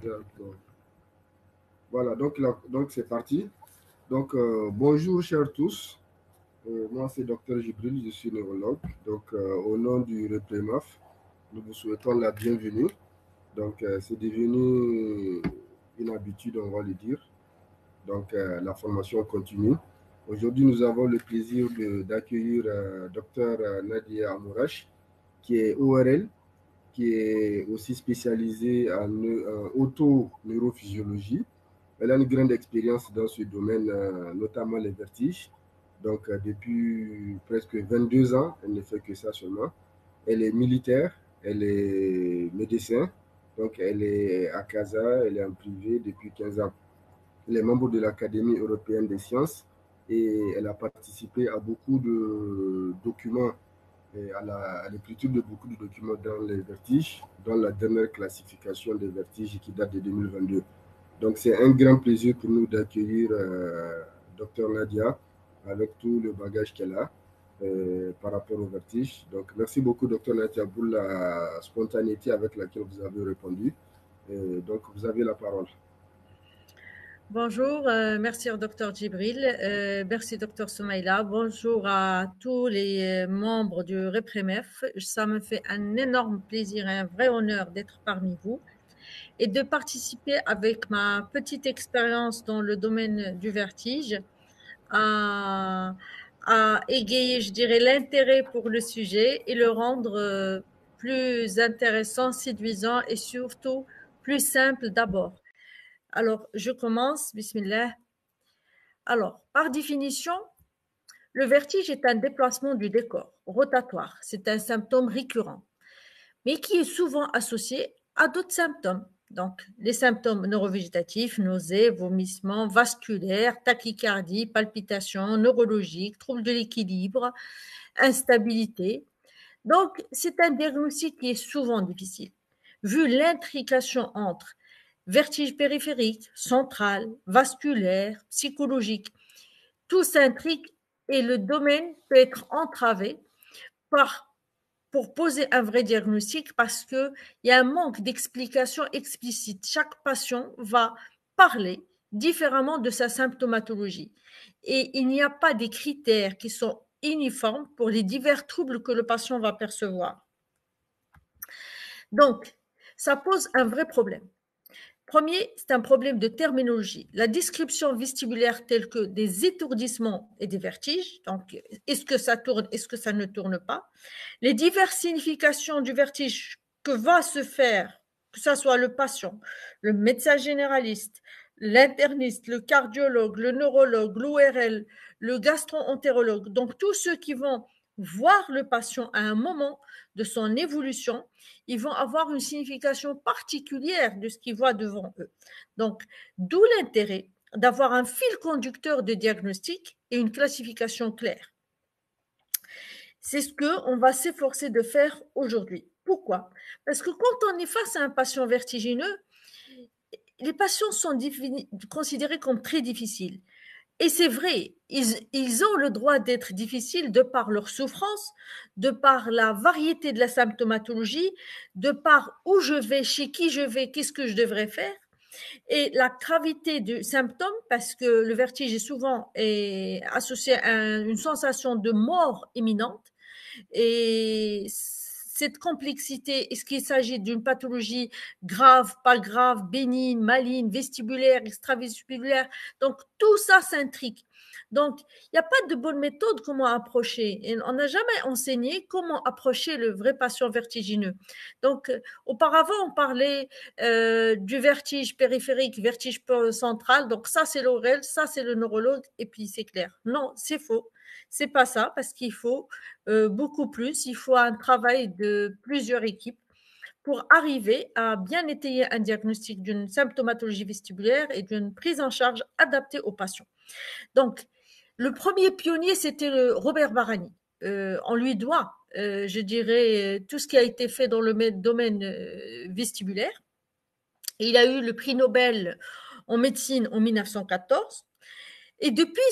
D'accord. Voilà, donc c'est parti. Donc, bonjour chers tous. Moi, c'est Dr Jibril, je suis neurologue. Donc, au nom du REPREMAF, nous vous souhaitons la bienvenue. Donc, c'est devenu une habitude, on va le dire. Donc, la formation continue. Aujourd'hui, nous avons le plaisir d'accueillir Dr Nadia Amourache, qui est ORL, qui est aussi spécialisée en auto-neurophysiologie. Elle a une grande expérience dans ce domaine, notamment les vertiges. Donc, depuis presque 22 ans, elle ne fait que ça seulement. Elle est militaire, elle est médecin, donc elle est à Casa, elle est en privé depuis 15 ans. Elle est membre de l'Académie européenne des sciences et elle a participé à beaucoup de documents et à l'écriture de beaucoup de documents dans les vertiges, dans la dernière classification des vertiges qui date de 2022. Donc, c'est un grand plaisir pour nous d'accueillir Dr Nadia avec tout le bagage qu'elle a par rapport au vertige. Donc, merci beaucoup, Dr Nadia, pour la spontanéité avec laquelle vous avez répondu. Donc, vous avez la parole. Bonjour, merci au Dr Djibril, merci Dr Soumaïla, bonjour à tous les membres du REPREMEF. Ça me fait un énorme plaisir et un vrai honneur d'être parmi vous et de participer avec ma petite expérience dans le domaine du vertige à, à égayer, je dirais, l'intérêt pour le sujet et le rendre plus intéressant, séduisant et surtout plus simple d'abord. Alors, je commence, bismillah. Alors, par définition, le vertige est un déplacement du décor rotatoire. C'est un symptôme récurrent, mais qui est souvent associé à d'autres symptômes. Donc, les symptômes neurovégétatifs, nausées, vomissements, vasculaires, tachycardie, palpitations, neurologiques, troubles de l'équilibre, instabilité. Donc, c'est un diagnostic qui est souvent difficile, vu l'intrication entre vertige périphérique, central, vasculaire, psychologique. Tout s'intrigue et le domaine peut être entravé par, pour poser un vrai diagnostic parce qu'il y a un manque d'explication explicite. Chaque patient va parler différemment de sa symptomatologie et il n'y a pas des critères qui sont uniformes pour les divers troubles que le patient va percevoir. Donc, ça pose un vrai problème. Premier, c'est un problème de terminologie. La description vestibulaire telle que des étourdissements et des vertiges, donc est-ce que ça tourne, est-ce que ça ne tourne pas, les diverses significations du vertige que va se faire, que ce soit le patient, le médecin généraliste, l'interniste, le cardiologue, le neurologue, l'ORL, le gastro-entérologue, donc tous ceux qui vont voir le patient à un moment de son évolution, ils vont avoir une signification particulière de ce qu'ils voient devant eux. Donc, d'où l'intérêt d'avoir un fil conducteur de diagnostic et une classification claire. C'est ce qu'on va s'efforcer de faire aujourd'hui. Pourquoi? Parce que quand on est face à un patient vertigineux, les patients sont considérés comme très difficiles. Et c'est vrai, ils ont le droit d'être difficiles de par leur souffrance, de par la variété de la symptomatologie, de par où je vais, chez qui je vais, qu'est-ce que je devrais faire, et la gravité du symptôme, parce que le vertige est souvent associé à une sensation de mort imminente. Et cette complexité, est-ce qu'il s'agit d'une pathologie grave, pas grave, bénigne, maligne, vestibulaire, extravestibulaire? Donc, tout ça s'intrigue. Donc, il n'y a pas de bonne méthode comment approcher. Et on n'a jamais enseigné comment approcher le vrai patient vertigineux. Donc, auparavant, on parlait du vertige périphérique, vertige central. Donc, ça, c'est l'ORL, ça, c'est le neurologue, et puis c'est clair. Non, c'est faux. C'est pas ça, parce qu'il faut beaucoup plus. Il faut un travail de plusieurs équipes pour arriver à bien étayer un diagnostic d'une symptomatologie vestibulaire et d'une prise en charge adaptée aux patients. Donc, le premier pionnier, c'était Robert Barani. On lui doit, je dirais, tout ce qui a été fait dans le domaine vestibulaire. Il a eu le prix Nobel en médecine en 1914. Et depuis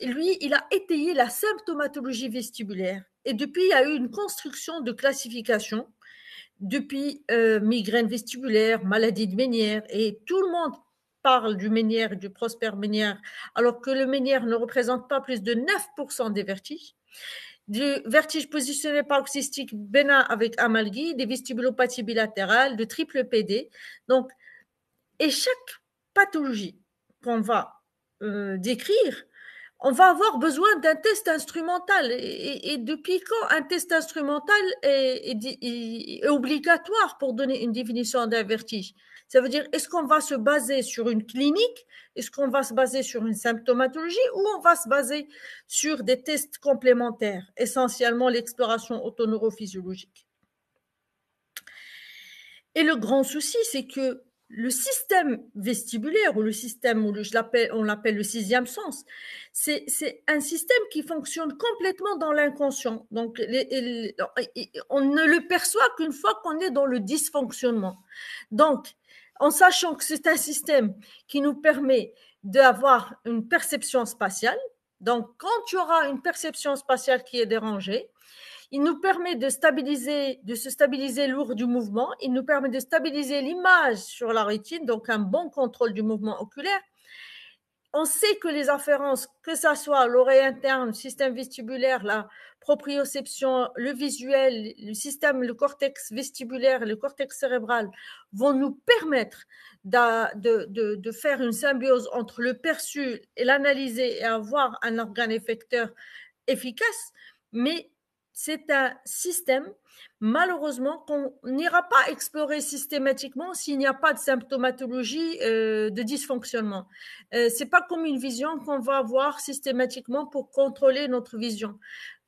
lui, il a étayé la symptomatologie vestibulaire. Et depuis, il y a eu une construction de classification depuis migraine vestibulaire, maladie de Ménière, et tout le monde parle du Ménière, du Prosper Ménière, alors que le Ménière ne représente pas plus de 9% des vertiges. Du vertige positionné paroxystique bénin avec amalgie, des vestibulopathies bilatérales, de triple PD. Donc, et chaque pathologie qu'on va décrire, on va avoir besoin d'un test instrumental. Et depuis quand un test instrumental est obligatoire pour donner une définition d'un vertige? Ça veut dire, est-ce qu'on va se baser sur une clinique? Est-ce qu'on va se baser sur une symptomatologie ou on va se baser sur des tests complémentaires, essentiellement l'exploration autoneurophysiologique? Et le grand souci, c'est que le système vestibulaire, ou le système, on l'appelle le sixième sens, c'est un système qui fonctionne complètement dans l'inconscient. Donc, on ne le perçoit qu'une fois qu'on est dans le dysfonctionnement. Donc, en sachant que c'est un système qui nous permet d'avoir une perception spatiale, donc quand tu auras une perception spatiale qui est dérangée, il nous permet de se stabiliser lors du mouvement. Il nous permet de stabiliser l'image sur la rétine, donc un bon contrôle du mouvement oculaire. On sait que les afférences, que ce soit l'oreille interne, le système vestibulaire, la proprioception, le visuel, le cortex vestibulaire, le cortex cérébral, vont nous permettre de faire une symbiose entre le perçu et l'analyser et avoir un organe effecteur efficace. Mais c'est un système, malheureusement, qu'on n'ira pas explorer systématiquement s'il n'y a pas de symptomatologie de dysfonctionnement. C'est pas comme une vision qu'on va avoir systématiquement pour contrôler notre vision.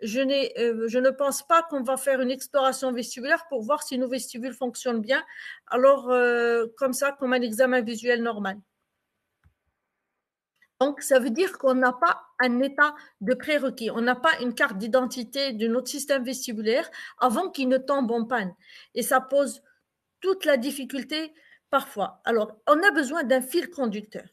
Je ne pense pas qu'on va faire une exploration vestibulaire pour voir si nos vestibules fonctionnent bien, alors comme ça, comme un examen visuel normal. Donc, ça veut dire qu'on n'a pas un état de prérequis, on n'a pas une carte d'identité de notre système vestibulaire avant qu'il ne tombe en panne. Et ça pose toute la difficulté parfois. Alors, on a besoin d'un fil conducteur.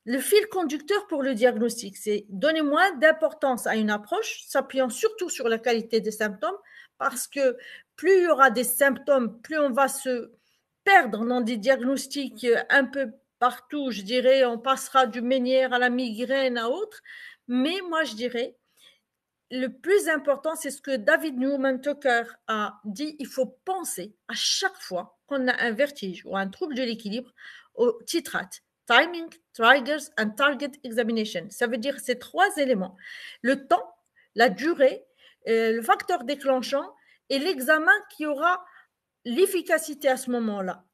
Le fil conducteur pour le diagnostic, c'est donner moins d'importance à une approche, s'appuyant surtout sur la qualité des symptômes, parce que plus il y aura des symptômes, plus on va se perdre dans des diagnostics un peu partout, je dirais, on passera du Ménière à la migraine à autre. Mais moi, je dirais, le plus important, c'est ce que David Newman Tucker a dit, il faut penser à chaque fois qu'on a un vertige ou un trouble de l'équilibre au titrate. Timing, triggers and target examination. Ça veut dire ces trois éléments. Le temps, la durée, le facteur déclenchant et l'examen qui aura l'efficacité à ce moment-là.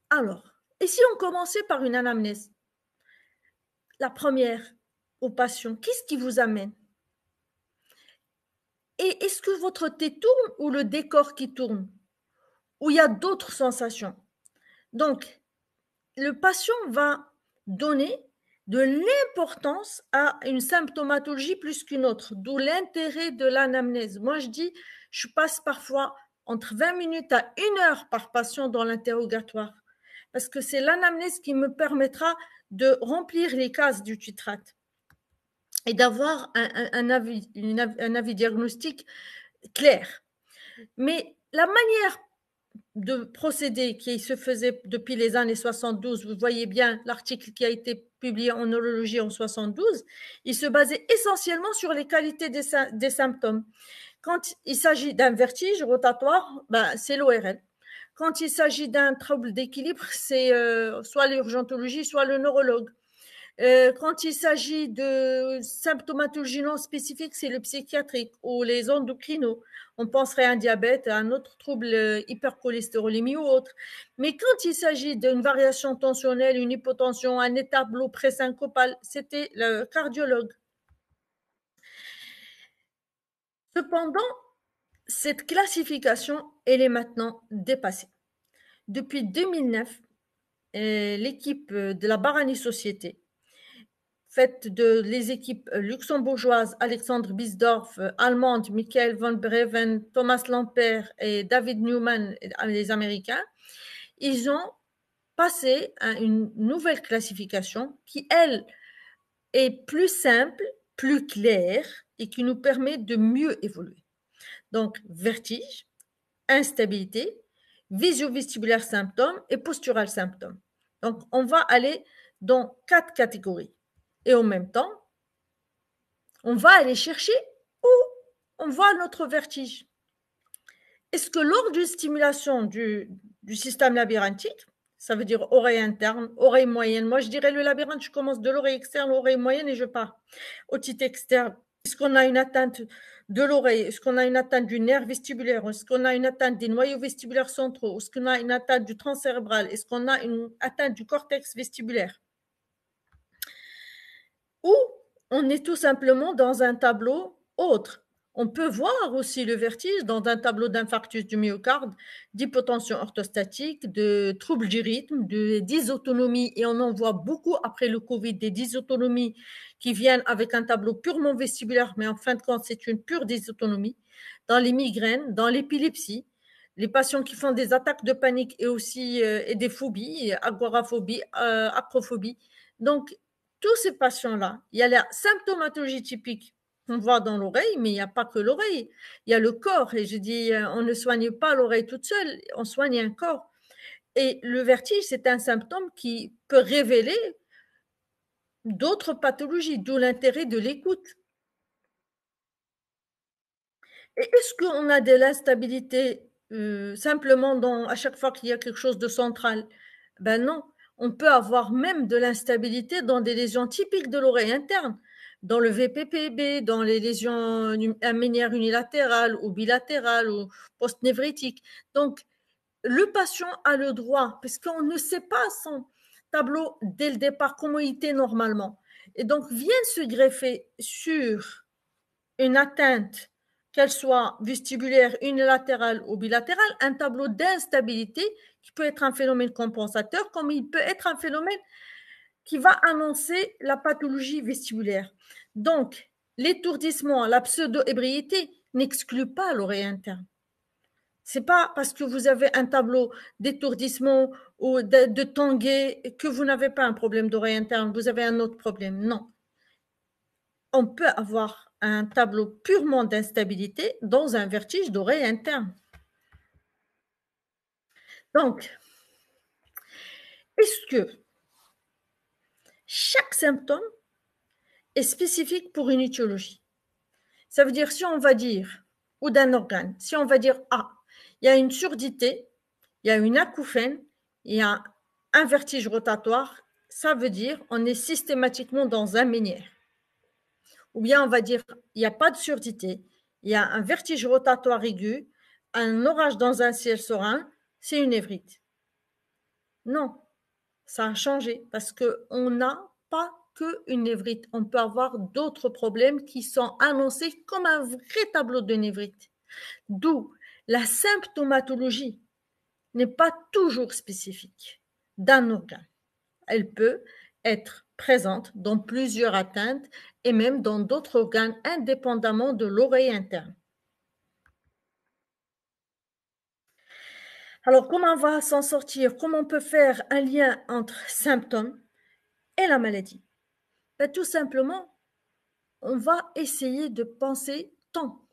Alors, et si on commençait par une anamnèse? La première, aux patients, qu'est-ce qui vous amène? Et est-ce que votre tête tourne ou le décor qui tourne? Ou il y a d'autres sensations? Donc, le patient va donner de l'importance à une symptomatologie plus qu'une autre, d'où l'intérêt de l'anamnèse. Moi, je dis, je passe parfois entre 20 minutes à 1 heure par patient dans l'interrogatoire, parce que c'est l'anamnèse qui me permettra de remplir les cases du titrate et d'avoir un avis diagnostique clair. Mais la manière de procéder qui se faisait depuis les années 72, vous voyez bien l'article qui a été publié en neurologie en 72, il se basait essentiellement sur les qualités des symptômes. Quand il s'agit d'un vertige rotatoire, c'est l'ORL. Quand il s'agit d'un trouble d'équilibre, c'est soit l'urgentologie, soit le neurologue. Quand il s'agit de symptomatologie non spécifique, c'est le psychiatrique ou les endocrinos. On penserait à un diabète, à un autre trouble hypercholestérolémie ou autre. Mais quand il s'agit d'une variation tensionnelle, une hypotension, un établo présyncopal, c'était le cardiologue. Cependant, cette classification, elle est maintenant dépassée. Depuis 2009, l'équipe de la Barani Société, faite de les équipes luxembourgeoises Alexandre Bisdorf, allemande Michael von Breven, Thomas Lampert et David Newman, les Américains, ils ont passé à une nouvelle classification qui, elle, est plus simple, plus claire et qui nous permet de mieux évoluer. Donc, vertige, instabilité, visio-vestibulaire symptômes et postural symptômes. Donc, on va aller dans 4 catégories. Et en même temps, on va aller chercher où on voit notre vertige. Est-ce que lors d'une stimulation du système labyrinthique, ça veut dire oreille interne, oreille moyenne, moi je dirais le labyrinthe, je commence de l'oreille externe, l'oreille moyenne et je pars. Otite externe, est-ce qu'on a une atteinte de l'oreille? Est-ce qu'on a une atteinte du nerf vestibulaire? Est-ce qu'on a une atteinte des noyaux vestibulaires centraux? Est-ce qu'on a une atteinte du tronc cérébral? Est-ce qu'on a une atteinte du cortex vestibulaire? Ou on est tout simplement dans un tableau autre. On peut voir aussi le vertige dans un tableau d'infarctus du myocarde, d'hypotension orthostatique, de troubles du rythme, de dysautonomie, et on en voit beaucoup après le Covid, des dysautonomies qui viennent avec un tableau purement vestibulaire, mais en fin de compte, c'est une pure dysautonomie, dans les migraines, dans l'épilepsie, les patients qui font des attaques de panique et aussi et des phobies, agoraphobie, acrophobie. Donc, tous ces patients-là, il y a la symptomatologie typique qu'on voit dans l'oreille, mais il n'y a pas que l'oreille, il y a le corps. Et je dis, on ne soigne pas l'oreille toute seule, on soigne un corps. Et le vertige, c'est un symptôme qui peut révéler d'autres pathologies, d'où l'intérêt de l'écoute. Et est-ce qu'on a de l'instabilité simplement à chaque fois qu'il y a quelque chose de central? Ben non, on peut avoir même de l'instabilité dans des lésions typiques de l'oreille interne, dans le VPPB, dans les lésions aménières unilatérales ou bilatérales ou postnévritiques. Donc, le patient a le droit, puisqu'on ne sait pas son tableau dès le départ, comment il était normalement. Et donc, vient se greffer sur une atteinte, qu'elle soit vestibulaire, unilatérale ou bilatérale, un tableau d'instabilité qui peut être un phénomène compensateur, comme il peut être un phénomène qui va annoncer la pathologie vestibulaire. Donc, l'étourdissement, la pseudo-ébriété n'exclut pas l'oreille interne. C'est pas parce que vous avez un tableau d'étourdissement ou de tanguay que vous n'avez pas un problème d'oreille interne, vous avez un autre problème. Non. On peut avoir un tableau purement d'instabilité dans un vertige d'oreille interne. Donc, est-ce que chaque symptôme est spécifique pour une étiologie? Ça veut dire, si on va dire, ou d'un organe, si on va dire, ah, il y a une surdité, il y a une acouphène, il y a un vertige rotatoire, ça veut dire on est systématiquement dans un ménière. Ou bien on va dire, il n'y a pas de surdité, il y a un vertige rotatoire aigu, un orage dans un ciel serein, c'est une névrite. Non, ça a changé parce qu'on n'a pas qu'une névrite. On peut avoir d'autres problèmes qui sont annoncés comme un vrai tableau de névrite. D'où la symptomatologie n'est pas toujours spécifique d'un organe. Elle peut être présente dans plusieurs atteintes et même dans d'autres organes indépendamment de l'oreille interne. Alors, comment on va s'en sortir? Comment on peut faire un lien entre symptômes et la maladie? Ben, tout simplement, on va essayer de penser temps.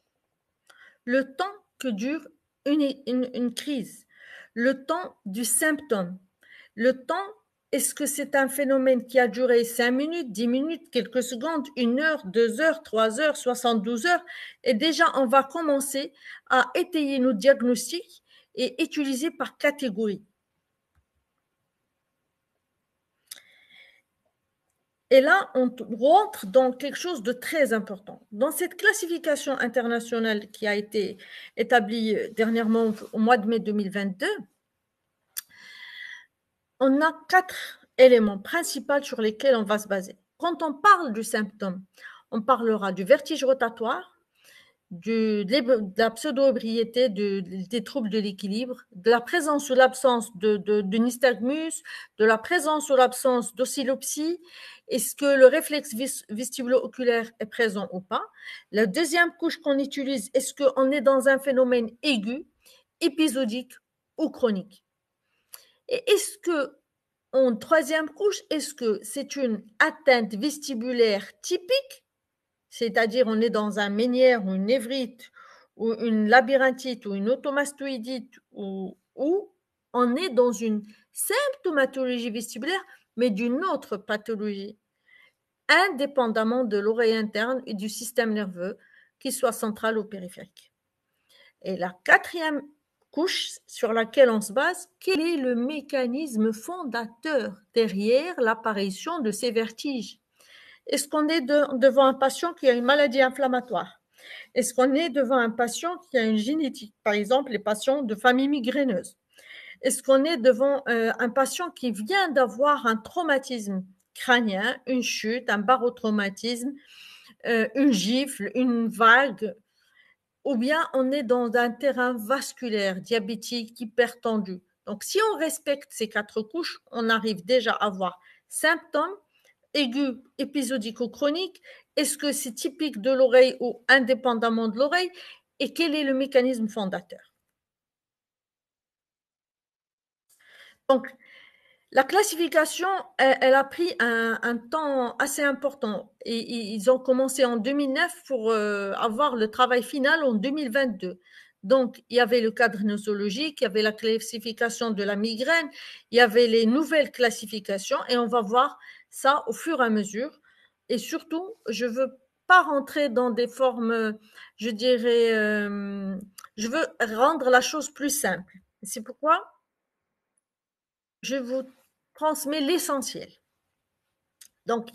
Le temps que dure une crise, le temps du symptôme, le temps, est-ce que c'est un phénomène qui a duré 5 minutes, 10 minutes, quelques secondes, 1 heure, 2 heures, 3 heures, 72 heures? Et déjà, on va commencer à étayer nos diagnostics et utiliser par catégorie. Et là, on rentre dans quelque chose de très important. Dans cette classification internationale qui a été établie dernièrement au mois de mai 2022, on a 4 éléments principaux sur lesquels on va se baser. Quand on parle du symptôme, on parlera du vertige rotatoire, de la pseudo-ébriété, des troubles de l'équilibre, de la présence ou l'absence de nystagmus, de la présence ou l'absence d'oscillopsie, est-ce que le réflexe vestibulo-oculaire est présent ou pas? La deuxième couche qu'on utilise, est-ce qu'on est dans un phénomène aigu, épisodique ou chronique? Et est-ce que, en troisième couche, est-ce que c'est une atteinte vestibulaire typique? C'est-à-dire on est dans un ménière ou une névrite ou une labyrinthite ou une automastoïdite ou on est dans une symptomatologie vestibulaire, mais d'une autre pathologie, indépendamment de l'oreille interne et du système nerveux, qu'il soit central ou périphérique. Et la quatrième couche sur laquelle on se base, quel est le mécanisme fondateur derrière l'apparition de ces vertiges? Est-ce qu'on est devant un patient qui a une maladie inflammatoire? Est-ce qu'on est devant un patient qui a une génétique? Par exemple, les patients de famille migraineuse. Est-ce qu'on est devant un patient qui vient d'avoir un traumatisme crânien, une chute, un barotraumatisme, une gifle, une vague, ou bien on est dans un terrain vasculaire, diabétique, hypertendu. Donc, si on respecte ces 4 couches, on arrive déjà à voir symptômes aigus, épisodiques ou chroniques. Est-ce que c'est typique de l'oreille ou indépendamment de l'oreille? Et quel est le mécanisme fondateur? Donc, la classification, elle a pris un temps assez important et ils ont commencé en 2009 pour avoir le travail final en 2022. Donc, il y avait le cadre nosologique, il y avait la classification de la migraine, il y avait les nouvelles classifications et on va voir ça au fur et à mesure. Et surtout, je ne veux pas rentrer dans des formes, je dirais, je veux rendre la chose plus simple. C'est pourquoi je vous transmets l'essentiel. Donc,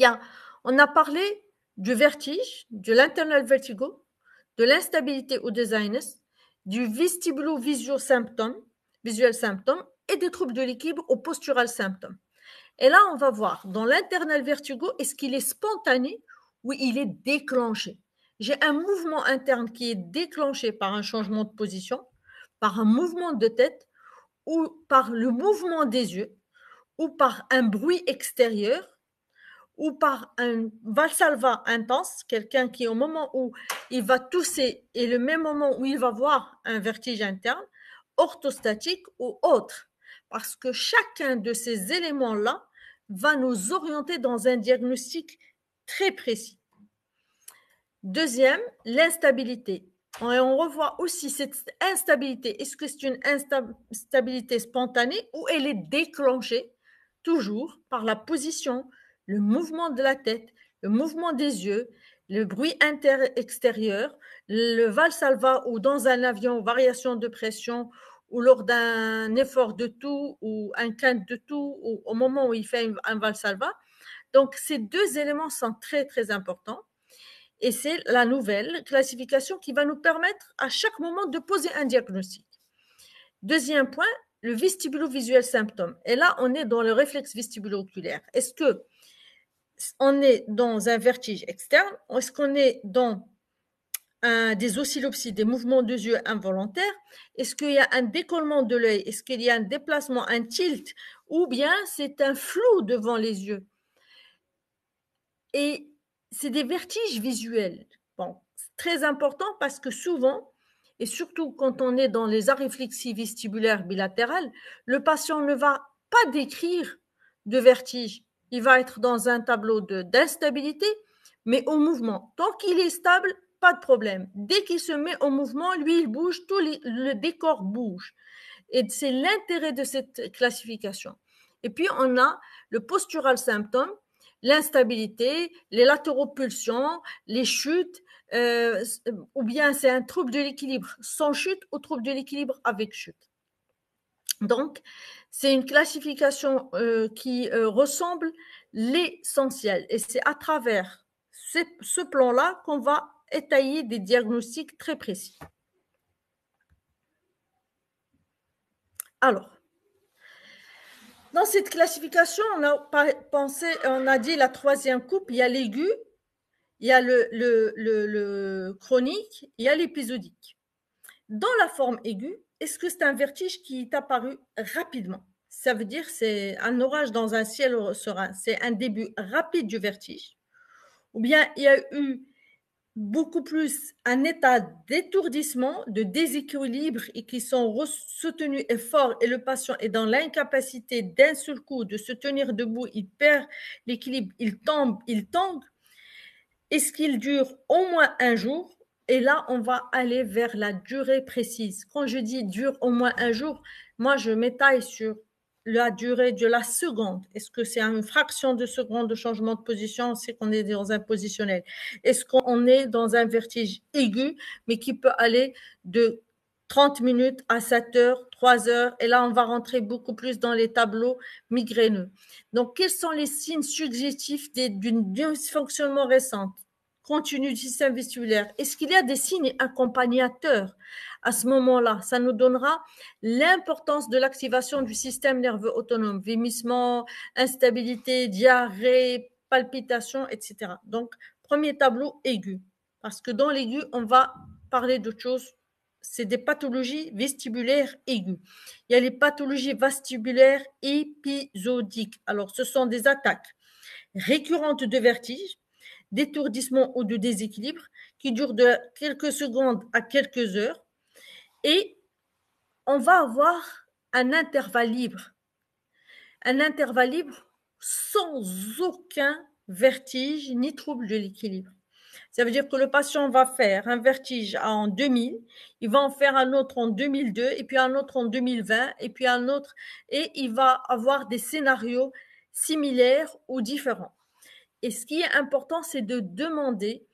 on a parlé du vertige, de l'internal vertigo, de l'instabilité ou des sinus, du vestibulo-visual symptôme et des troubles de l'équilibre au postural symptôme. Et là, on va voir dans l'internal vertigo, est-ce qu'il est spontané ou il est déclenché? J'ai un mouvement interne qui est déclenché par un changement de position, par un mouvement de tête ou par le mouvement des yeux ou par un bruit extérieur, ou par un valsalva intense, quelqu'un qui au moment où il va tousser et le même moment où il va voir un vertige interne, orthostatique ou autre. Parce que chacun de ces éléments-là va nous orienter dans un diagnostic très précis. Deuxième, l'instabilité. Et on revoit aussi cette instabilité. Est-ce que c'est une instabilité spontanée ou elle est déclenchée toujours par la position, le mouvement de la tête, le mouvement des yeux, le bruit extérieur, le valsalva ou dans un avion, variation de pression ou lors d'un effort de toux ou un quinte de toux ou au moment où il fait un valsalva. Donc, ces deux éléments sont très, très importants. Et c'est la nouvelle classification qui va nous permettre à chaque moment de poser un diagnostic. Deuxième point, le vestibulo-visuel symptôme. Et là, on est dans le réflexe vestibulo-oculaire. Est-ce qu'on est dans un vertige externe ou est-ce qu'on est dans des oscillopsies, des mouvements de yeux involontaires? Est-ce qu'il y a un décollement de l'œil? Est-ce qu'il y a un déplacement, un tilt? Ou bien c'est un flou devant les yeux? Et c'est des vertiges visuels. Bon, c'est très important parce que souvent, et surtout quand on est dans les aréflexies vestibulaires bilatérales, le patient ne va pas décrire de vertige. Il va être dans un tableau d'instabilité, mais au mouvement. Tant qu'il est stable, pas de problème. Dès qu'il se met au mouvement, lui, il bouge, le décor bouge. Et c'est l'intérêt de cette classification. Et puis, on a le postural symptôme, l'instabilité, les latéraux-pulsions, les chutes, ou bien c'est un trouble de l'équilibre sans chute ou trouble de l'équilibre avec chute. Donc, c'est une classification qui ressemble l'essentiel. Et c'est à travers ce plan-là qu'on va étayer des diagnostics très précis. Alors, dans cette classification, on a dit la troisième coupe, il y a l'aigu, il y a le chronique, il y a l'épisodique. Dans la forme aiguë, est-ce que c'est un vertige qui est apparu rapidement? Ça veut dire c'est un orage dans un ciel serein, c'est un début rapide du vertige. Ou bien il y a eu beaucoup plus un état d'étourdissement, de déséquilibre et qui sont soutenus et forts et le patient est dans l'incapacité d'un seul coup de se tenir debout, il perd l'équilibre, il tombe, il tangue. Est-ce qu'il dure au moins un jour Et là, on va aller vers la durée précise. Quand je dis dure au moins un jour, moi, je m'étaille sur la durée de la seconde. Est-ce que c'est une fraction de seconde de changement de position? C'est qu'on est dans un positionnel. Est-ce qu'on est dans un vertige aigu, mais qui peut aller de 30 minutes à 7 heures, 3 heures, et là, on va rentrer beaucoup plus dans les tableaux migraineux. Donc, quels sont les signes suggestifs d'une dysfonctionnement récente? Continue du système vestibulaire. Est-ce qu'il y a des signes accompagnateurs à ce moment-là? Ça nous donnera l'importance de l'activation du système nerveux autonome, vémissement, instabilité, diarrhée, palpitations, etc. Donc, premier tableau aigu. Parce que dans l'aigu, on va parler d'autre chose. C'est des pathologies vestibulaires aiguës. Il y a les pathologies vestibulaires épisodiques. Alors, ce sont des attaques récurrentes de vertige, d'étourdissement ou de déséquilibre qui durent de quelques secondes à quelques heures. Et on va avoir un intervalle libre. Un intervalle libre sans aucun vertige ni trouble de l'équilibre. Ça veut dire que le patient va faire un vertige en 2000, il va en faire un autre en 2002, et puis un autre en 2020, et puis un autre, et il va avoir des scénarios similaires ou différents. Et ce qui est important, c'est de demander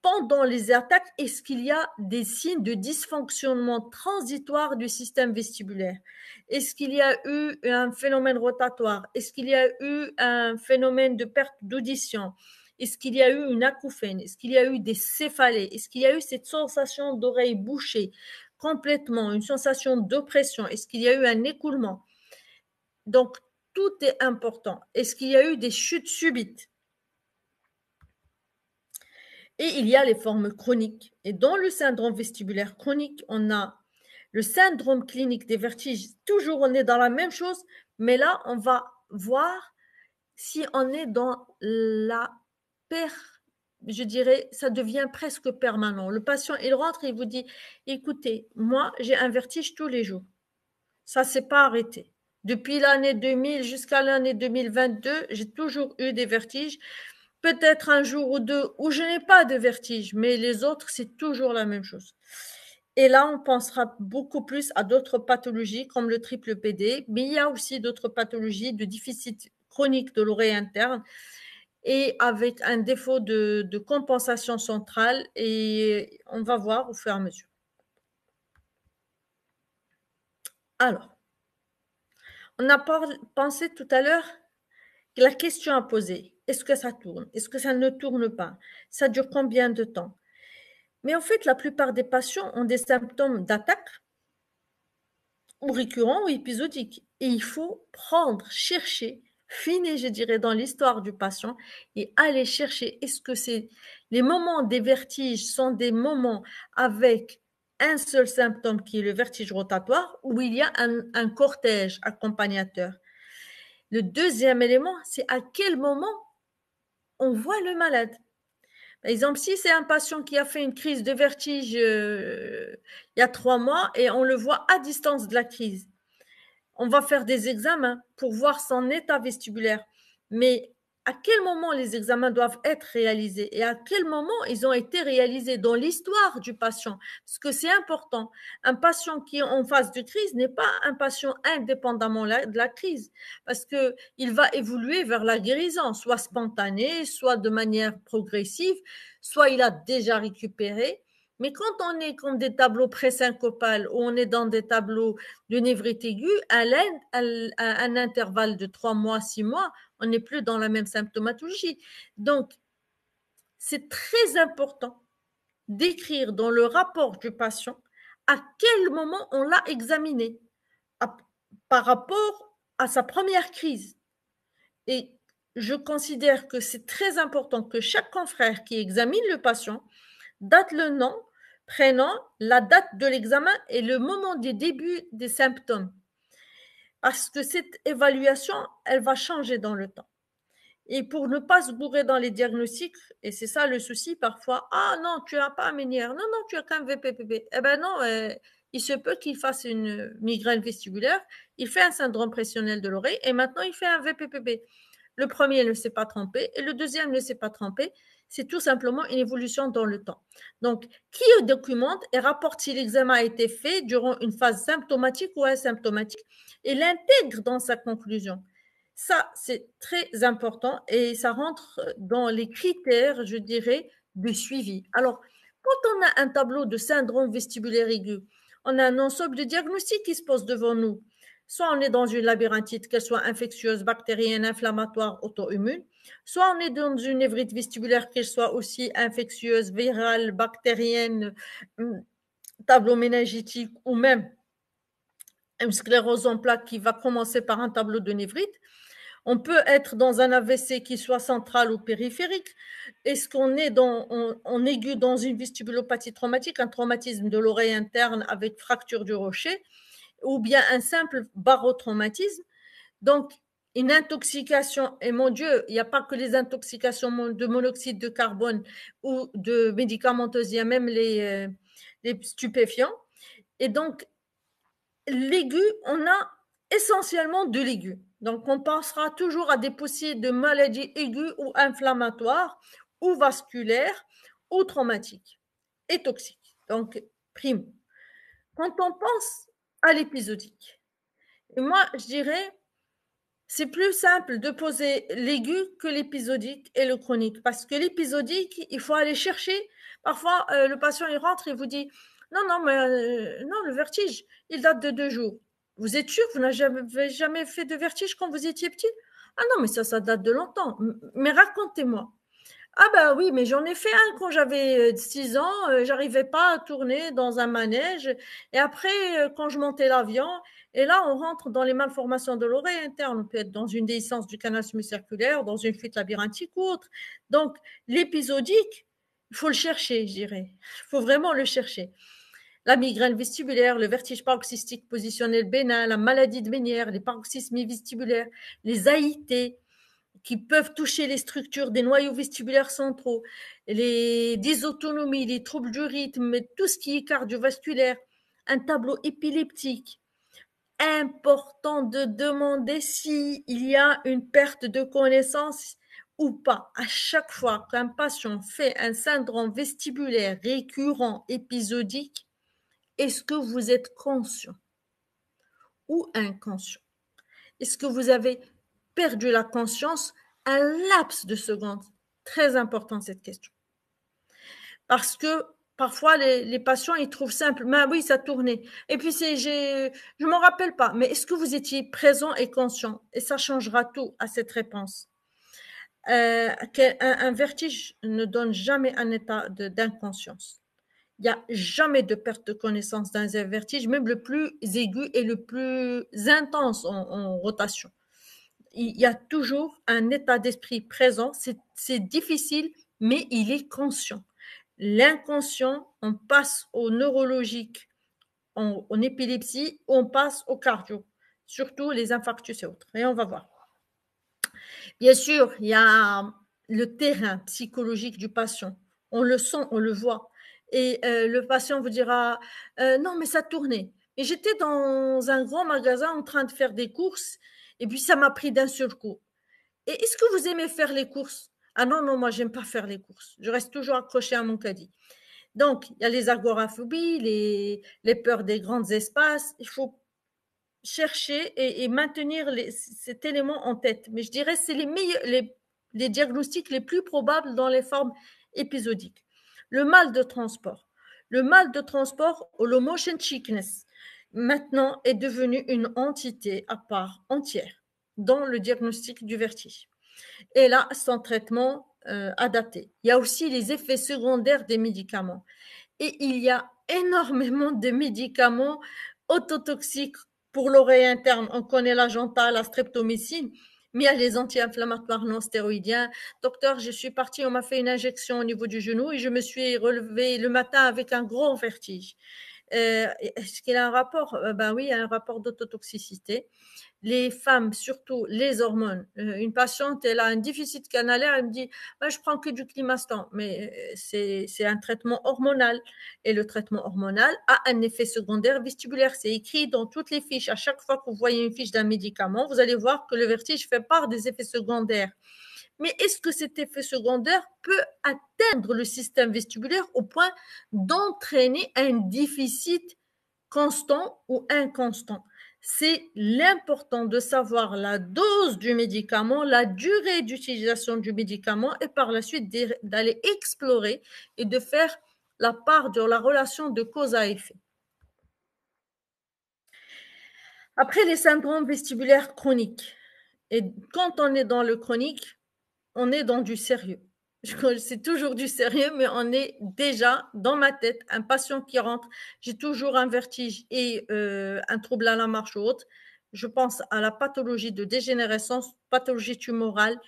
pendant les attaques, est-ce qu'il y a des signes de dysfonctionnement transitoire du système vestibulaire? Est-ce qu'il y a eu un phénomène rotatoire? Est-ce qu'il y a eu un phénomène de perte d'audition? Est-ce qu'il y a eu une acouphène? Est-ce qu'il y a eu des céphalées? Est-ce qu'il y a eu cette sensation d'oreille bouchée complètement, une sensation d'oppression? Est-ce qu'il y a eu un écoulement? Donc, tout est important. Est-ce qu'il y a eu des chutes subites? Et il y a les formes chroniques. Et dans le syndrome vestibulaire chronique, on a le syndrome clinique des vertiges. Toujours, on est dans la même chose, mais là, on va voir si on est dans la je dirais, ça devient presque permanent. Le patient, il rentre et il vous dit, écoutez, moi, j'ai un vertige tous les jours. Ça ne s'est pas arrêté. Depuis l'année 2000 jusqu'à l'année 2022, j'ai toujours eu des vertiges. Peut-être un jour ou deux où je n'ai pas de vertige, mais les autres, c'est toujours la même chose. Et là, on pensera beaucoup plus à d'autres pathologies comme le triple PD, mais il y a aussi d'autres pathologies de déficit chronique de l'oreille interne et avec un défaut de compensation centrale, et on va voir au fur et à mesure. Alors, on a pensé tout à l'heure que la question à poser, est-ce que ça tourne? Est-ce que ça ne tourne pas? Ça dure combien de temps? Mais en fait, la plupart des patients ont des symptômes d'attaque ou récurrents ou épisodiques. Et il faut chercher, finer, je dirais, dans l'histoire du patient et aller chercher, est-ce que les moments des vertiges sont des moments avec un seul symptôme qui est le vertige rotatoire ou il y a un cortège accompagnateur. Le deuxième élément, c'est à quel moment on voit le malade. Par exemple, si c'est un patient qui a fait une crise de vertige il y a 3 mois et on le voit à distance de la crise, on va faire des examens pour voir son état vestibulaire. Mais à quel moment les examens doivent être réalisés et à quel moment ils ont été réalisés dans l'histoire du patient? Parce que c'est important. Un patient qui est en phase de crise n'est pas un patient indépendamment de la crise, parce qu'il va évoluer vers la guérison, soit spontanée, soit de manière progressive, soit il a déjà récupéré. Mais quand on est comme des tableaux présyncopales ou on est dans des tableaux de névrite aiguë, à un intervalle de 3 mois, 6 mois, on n'est plus dans la même symptomatologie. Donc, c'est très important d'écrire dans le rapport du patient à quel moment on l'a examiné par rapport à sa première crise. Et je considère que c'est très important que chaque confrère qui examine le patient date le nom, prénom, la date de l'examen et le moment du début des symptômes. Parce que cette évaluation, elle va changer dans le temps. Et pour ne pas se bourrer dans les diagnostics, et c'est ça le souci parfois, ah non, tu n'as pas un Ménière, non, non, tu as qu'un VPPB. Eh ben non, il se peut qu'il fasse une migraine vestibulaire, il fait un syndrome pressionnel de l'oreille, et maintenant il fait un VPPB. Le premier ne s'est pas trompé, et le deuxième ne s'est pas trompé. C'est tout simplement une évolution dans le temps. Donc, qui documente et rapporte si l'examen a été fait durant une phase symptomatique ou asymptomatique et l'intègre dans sa conclusion. Ça, c'est très important et ça rentre dans les critères, je dirais, de suivi. Alors, quand on a un tableau de syndrome vestibulaire aigu, on a un ensemble de diagnostics qui se posent devant nous. Soit on est dans une labyrinthite, qu'elle soit infectieuse, bactérienne, inflammatoire, auto-immune, soit on est dans une névrite vestibulaire, qu'elle soit aussi infectieuse, virale, bactérienne, tableau méningitique ou même une sclérose en plaques qui va commencer par un tableau de névrite. On peut être dans un AVC qui soit central ou périphérique. Est-ce qu'on est en aigu dans une vestibulopathie traumatique, un traumatisme de l'oreille interne avec fracture du rocher, ou bien un simple barotraumatisme? Donc, une intoxication, et mon Dieu, il n'y a pas que les intoxications de monoxyde de carbone ou de médicamenteuses, il y a même les stupéfiants. Et donc, l'aigu, on a essentiellement de l'aigu. Donc, on pensera toujours à des possibles de maladies aiguës ou inflammatoires ou vasculaires ou traumatiques et toxiques. Donc, prime. Quand on pense à l'épisodique, et moi, je dirais, c'est plus simple de poser l'aigu que l'épisodique et le chronique. Parce que l'épisodique, il faut aller chercher. Parfois, le patient, il rentre et vous dit, non, non, mais non, le vertige, il date de 2 jours. Vous êtes sûr, vous n'avez jamais fait de vertige quand vous étiez petit? Ah non, mais ça date de longtemps. Mais racontez-moi. Ah ben oui, mais j'en ai fait un quand j'avais 6 ans, j'arrivais pas à tourner dans un manège. Et après, quand je montais l'avion, et là, on rentre dans les malformations de l'oreille interne. On peut être dans une déhiscence du canal semi-circulaire, dans une fuite labyrinthique ou autre. Donc, l'épisodique, il faut le chercher, je dirais. Il faut vraiment le chercher. La migraine vestibulaire, le vertige paroxystique positionnel bénin, la maladie de Ménière, les paroxysmes vestibulaires, les AIT, qui peuvent toucher les structures des noyaux vestibulaires centraux, les dysautonomies, les troubles du rythme, tout ce qui est cardiovasculaire, un tableau épileptique. Important de demander s'il y a une perte de connaissance ou pas. À chaque fois qu'un patient fait un syndrome vestibulaire récurrent épisodique, est-ce que vous êtes conscient ou inconscient? Est-ce que vous avez perdu la conscience un laps de secondes? Très important cette question. Parce que parfois les patients ils trouvent simple, mais oui ça tournait. Et puis je m'en rappelle pas. Mais est-ce que vous étiez présent et conscient? Et ça changera tout à cette réponse. Un vertige ne donne jamais un état d'inconscience. Il n'y a jamais de perte de connaissance dans un vertige, même le plus aigu et le plus intense en rotation. Il y a toujours un état d'esprit présent. C'est difficile, mais il est conscient. L'inconscient, on passe au neurologique, en épilepsie, on passe au cardio, surtout les infarctus et autres. Et on va voir. Bien sûr, il y a le terrain psychologique du patient. On le sent, on le voit. Et le patient vous dira non, mais ça tournait. Et j'étais dans un grand magasin en train de faire des courses, et puis ça m'a pris d'un seul coup. Et est-ce que vous aimez faire les courses? Ah non, non, moi, j'aime pas faire les courses. Je reste toujours accrochée à mon caddie. Donc, il y a les agoraphobies, les peurs des grands espaces. Il faut chercher et maintenir cet élément en tête. Mais je dirais que c'est les diagnostics les plus probables dans les formes épisodiques. Le mal de transport. Le mal de transport ou le motion sickness, maintenant, est devenu une entité à part entière dans le diagnostic du vertige. Et là, sans traitement adapté. Il y a aussi les effets secondaires des médicaments. Et il y a énormément de médicaments autotoxiques pour l'oreille interne. On connaît l'Agenta, la streptomycine, mais il y a les anti-inflammatoires non stéroïdiens. Docteur, je suis partie, on m'a fait une injection au niveau du genou et je me suis relevée le matin avec un gros vertige. Est-ce qu'il y a un rapport? Ben oui, il y a un rapport d'autotoxicité. Les femmes, surtout les hormones. Une patiente, elle a un déficit canalaire, elle me dit je prends que du Climastan, mais c'est un traitement hormonal. Et le traitement hormonal a un effet secondaire vestibulaire. C'est écrit dans toutes les fiches. À chaque fois que vous voyez une fiche d'un médicament, vous allez voir que le vertige fait part des effets secondaires. Mais est-ce que cet effet secondaire peut atteindre le système vestibulaire au point d'entraîner un déficit constant ou inconstant? C'est l'important de savoir la dose du médicament, la durée d'utilisation du médicament et par la suite d'aller explorer et de faire la part de la relation de cause à effet. Après, les syndromes vestibulaires chroniques. Et quand on est dans le chronique, on est dans du sérieux. C'est toujours du sérieux, mais on est déjà dans ma tête. Un patient qui rentre, j'ai toujours un vertige et un trouble à la marche haute. Je pense à la pathologie de dégénérescence, pathologie tumorale,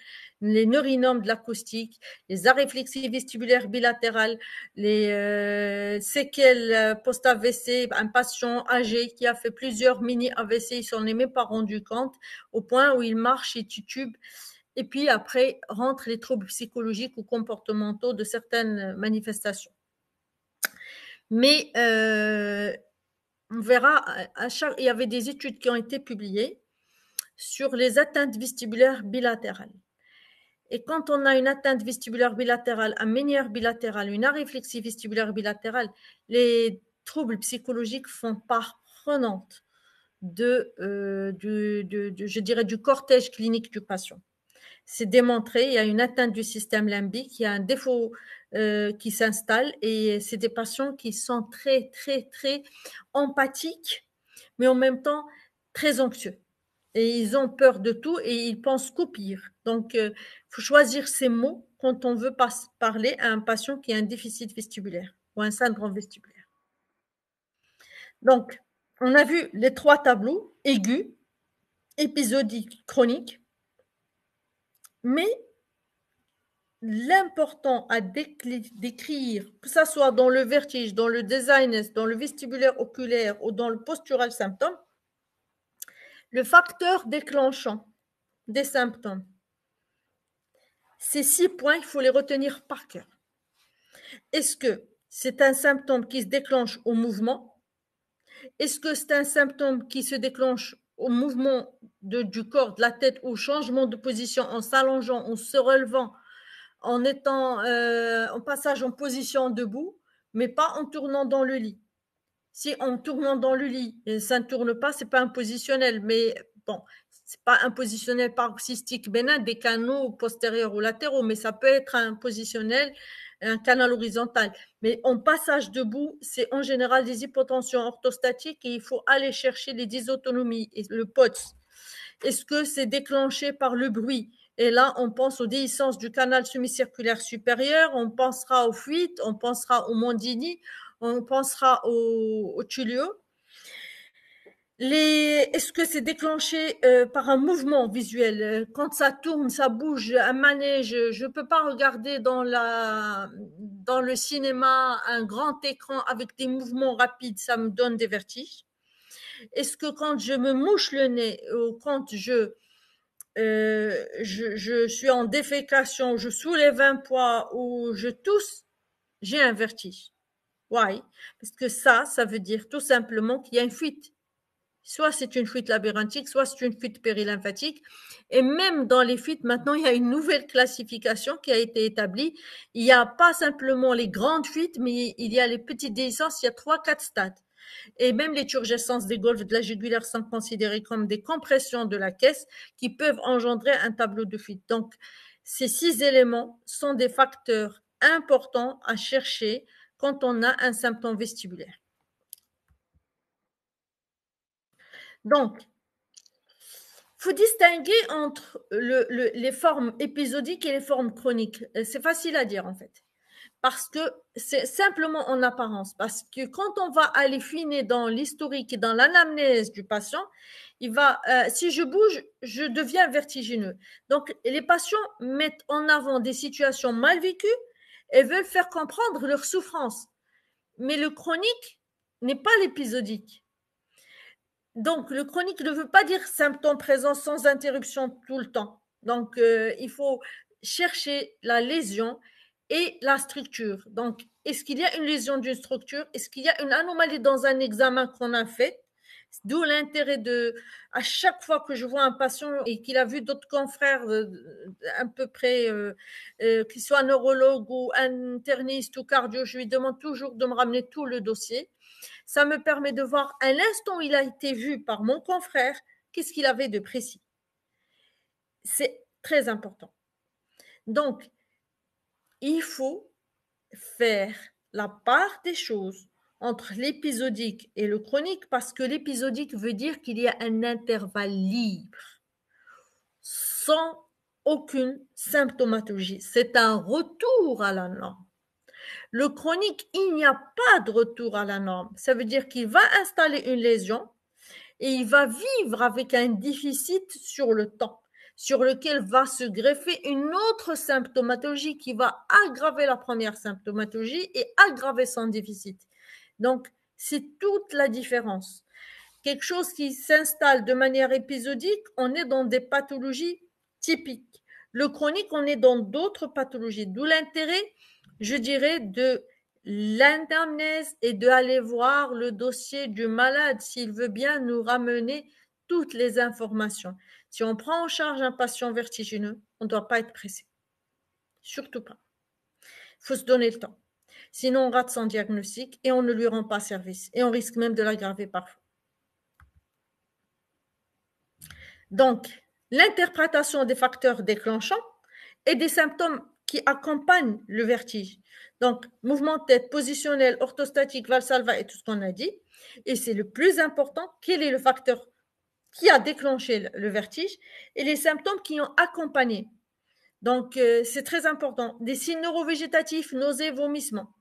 les neurinomes de l'acoustique, les aréflexies vestibulaires bilatérales, les séquelles post-AVC, un patient âgé qui a fait plusieurs mini-AVC, il s'en est même pas rendu compte, au point où il marche et titube. Et puis après, rentrent les troubles psychologiques ou comportementaux de certaines manifestations. Mais on verra, il y avait des études qui ont été publiées sur les atteintes vestibulaires bilatérales. Et quand on a une atteinte vestibulaire bilatérale, un ménière bilatéral, une aréflexie vestibulaire bilatérale, les troubles psychologiques font part prenante je dirais, du cortège clinique du patient. C'est démontré, il y a une atteinte du système limbique, il y a un défaut qui s'installe et c'est des patients qui sont très, très, très empathiques, mais en même temps très anxieux. Et ils ont peur de tout et ils pensent qu'au pire. Donc, il faut choisir ses mots quand on veut parler à un patient qui a un déficit vestibulaire ou un syndrome vestibulaire. Donc, on a vu les 3 tableaux, aigu, épisodique, chronique, mais l'important à décrire, que ce soit dans le vertige, dans le dizziness, dans le vestibulaire oculaire ou dans le postural symptôme, le facteur déclenchant des symptômes. Ces 6 points, il faut les retenir par cœur. Est-ce que c'est un symptôme qui se déclenche au mouvement? Est-ce que c'est un symptôme qui se déclenche au mouvement du corps, de la tête, au changement de position en s'allongeant, en se relevant, en étant en passage en position debout, mais pas en tournant dans le lit? Si en tournant dans le lit, ça ne tourne pas, c'est pas un positionnel, mais bon, c'est pas un positionnel paroxystique bénin des canaux postérieurs ou latéraux, mais ça peut être un positionnel, un canal horizontal. Mais en passage debout, c'est en général des hypotensions orthostatiques et il faut aller chercher les dysautonomies et le POTS. Est-ce que c'est déclenché par le bruit? Et là, on pense aux déhiscences du canal semi-circulaire supérieur, on pensera aux fuites, on pensera au mondini, on pensera au tulio. Est-ce que c'est déclenché par un mouvement visuel? Quand ça tourne, ça bouge, un manège, je ne peux pas regarder dans le cinéma un grand écran avec des mouvements rapides, ça me donne des vertiges. Est-ce que quand je me mouche le nez ou quand je suis en défécation, je soulève un poids ou je tousse, j'ai un vertige? Why? Parce que ça veut dire tout simplement qu'il y a une fuite. Soit c'est une fuite labyrinthique, soit c'est une fuite périlymphatique. Et même dans les fuites, maintenant, il y a une nouvelle classification qui a été établie. Il n'y a pas simplement les grandes fuites, mais il y a les petites déhiscences. Il y a 3-4 stades. Et même les turgescences des golfes de la jugulaire sont considérées comme des compressions de la caisse qui peuvent engendrer un tableau de fuite. Donc, ces 6 éléments sont des facteurs importants à chercher quand on a un symptôme vestibulaire. Donc, il faut distinguer entre les formes épisodiques et les formes chroniques. C'est facile à dire en fait, parce que c'est simplement en apparence. Parce que quand on va aller fouiner dans l'historique et dans l'anamnèse du patient, si je bouge, je deviens vertigineux. Donc, les patients mettent en avant des situations mal vécues et veulent faire comprendre leur souffrance. Mais le chronique n'est pas l'épisodique. Donc, le chronique ne veut pas dire symptômes présents sans interruption tout le temps. Donc, il faut chercher la lésion et la structure. Donc, est-ce qu'il y a une lésion d'une structure? Est-ce qu'il y a une anomalie dans un examen qu'on a fait? D'où l'intérêt de, à chaque fois que je vois un patient et qu'il a vu d'autres confrères à peu près, qu'il soit neurologue ou interniste ou cardio, je lui demande toujours de me ramener tout le dossier. Ça me permet de voir à l'instant où il a été vu par mon confrère, qu'est-ce qu'il avait de précis. C'est très important. Donc, il faut faire la part des choses entre l'épisodique et le chronique parce que l'épisodique veut dire qu'il y a un intervalle libre sans aucune symptomatologie. C'est un retour à la norme. Le chronique, il n'y a pas de retour à la norme. Ça veut dire qu'il va installer une lésion et il va vivre avec un déficit sur le temps, sur lequel va se greffer une autre symptomatologie qui va aggraver la première symptomatologie et aggraver son déficit. Donc, c'est toute la différence. Quelque chose qui s'installe de manière épisodique, on est dans des pathologies typiques. Le chronique, on est dans d'autres pathologies. D'où l'intérêt, je dirais, de l'anamnèse et d'aller voir le dossier du malade s'il veut bien nous ramener toutes les informations. Si on prend en charge un patient vertigineux, on ne doit pas être pressé. Surtout pas. Il faut se donner le temps. Sinon, on rate son diagnostic et on ne lui rend pas service. Et on risque même de l'aggraver parfois. Donc, l'interprétation des facteurs déclenchants et des symptômes qui accompagnent le vertige. Donc, mouvement de tête, positionnel, orthostatique, valsalva et tout ce qu'on a dit. Et c'est le plus important, quel est le facteur qui a déclenché le vertige et les symptômes qui ont accompagné. Donc, c'est très important. Des signes neurovégétatifs, nausées, vomissements.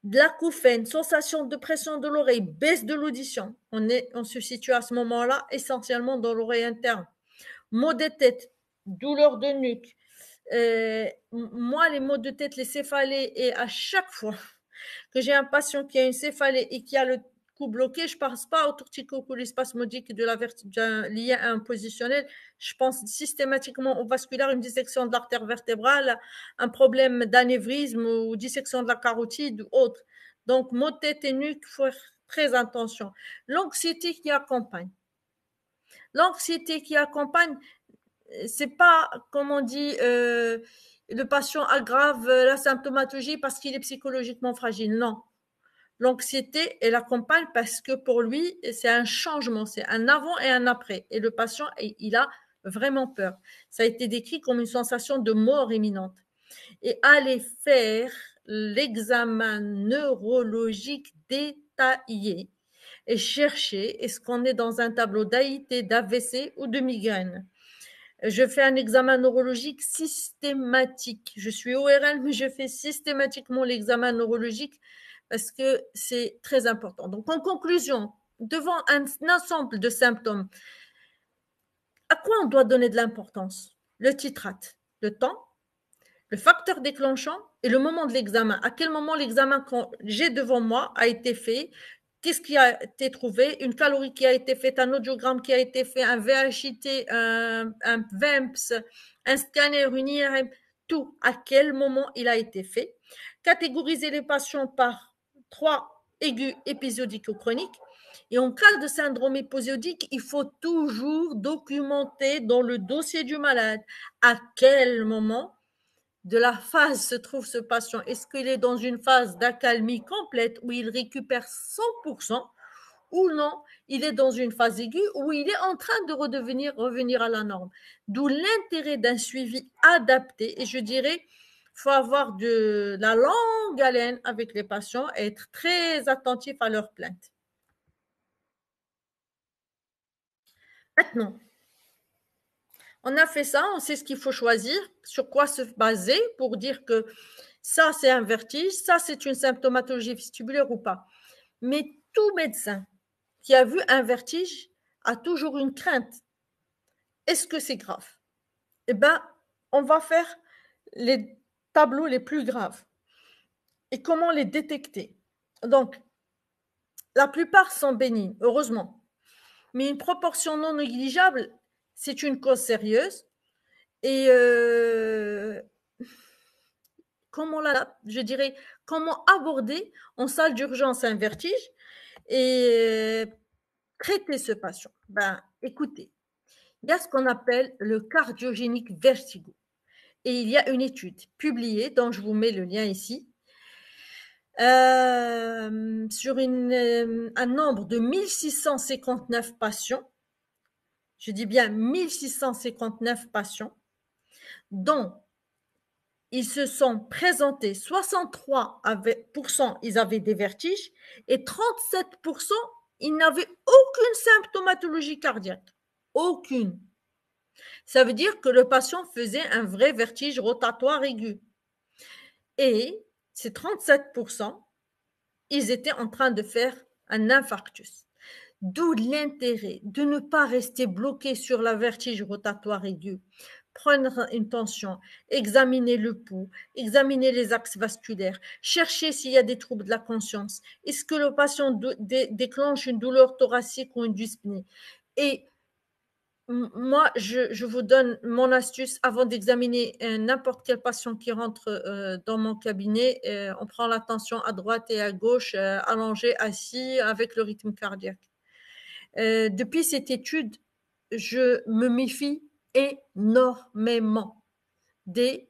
De l'acouphène, sensation de pression de l'oreille, baisse de l'audition. On se situe à ce moment-là essentiellement dans l'oreille interne. Maux de tête, douleur de nuque. Moi, les maux de tête, les céphalées, et à chaque fois que j'ai un patient qui a une céphalée et qui a le cou bloqué, je ne pense pas au torticolis spasmodique de la lié à un positionnel. Je pense systématiquement au vasculaire, une dissection de l'artère vertébrale, un problème d'anévrisme ou dissection de la carotide ou autre. Donc, maux de tête et nuque, il faut faire très attention. L'anxiété qui accompagne. L'anxiété qui accompagne, c'est pas, comme on dit, le patient aggrave la symptomatologie parce qu'il est psychologiquement fragile. Non. L'anxiété, elle accompagne parce que pour lui, c'est un changement, c'est un avant et un après. Et le patient, il a vraiment peur. Ça a été décrit comme une sensation de mort imminente. Et aller faire l'examen neurologique détaillé et chercher est-ce qu'on est dans un tableau d'AIT, d'AVC ou de migraine. Je fais un examen neurologique systématique. Je suis ORL, mais je fais systématiquement l'examen neurologique parce que c'est très important. Donc, en conclusion, devant un ensemble de symptômes, à quoi on doit donner de l'importance? Le titrate, le temps, le facteur déclenchant et le moment de l'examen. À quel moment l'examen que j'ai devant moi a été fait? Qu'est-ce qui a été trouvé? Une calorie qui a été faite, un audiogramme qui a été fait, un VHIT, un VEMPS, un scanner, une IRM, tout. À quel moment il a été fait? Catégoriser les patients par 3 aigus, épisodiques ou chroniques. Et en cas de syndrome épisodique, il faut toujours documenter dans le dossier du malade à quel moment de la phase se trouve ce patient. Est-ce qu'il est dans une phase d'accalmie complète où il récupère 100% ou non, il est dans une phase aiguë où il est en train de revenir à la norme. D'où l'intérêt d'un suivi adapté. Et je dirais, il faut avoir de la longue haleine avec les patients et être très attentif à leurs plaintes. Maintenant, on a fait ça, on sait ce qu'il faut choisir, sur quoi se baser pour dire que ça c'est un vertige, ça c'est une symptomatologie vestibulaire ou pas. Mais tout médecin qui a vu un vertige a toujours une crainte. Est-ce que c'est grave? Eh bien, on va faire les tableaux les plus graves. Et comment les détecter? Donc, la plupart sont bénignes, heureusement. Mais une proportion non négligeable, c'est une cause sérieuse. Et je dirais, comment aborder en salle d'urgence un vertige et traiter ce patient? Ben, écoutez, il y a ce qu'on appelle le cardiogénique vertigo. Et il y a une étude publiée, dont je vous mets le lien ici, sur un nombre de 1659 patients, je dis bien 1659 patients, dont ils se sont présentés, 63% ils avaient des vertiges et 37% ils n'avaient aucune symptomatologie cardiaque. Aucune. Ça veut dire que le patient faisait un vrai vertige rotatoire aigu. Et ces 37%, ils étaient en train de faire un infarctus. D'où l'intérêt de ne pas rester bloqué sur la vertige rotatoire aiguë. Prendre une tension, examiner le pouls, examiner les axes vasculaires, chercher s'il y a des troubles de la conscience. Est-ce que le patient déclenche une douleur thoracique ou une dyspnée? Et moi, je vous donne mon astuce avant d'examiner n'importe quel patient qui rentre dans mon cabinet. On prend la tension à droite et à gauche, allongé, assis, avec le rythme cardiaque. Depuis cette étude, je me méfie énormément des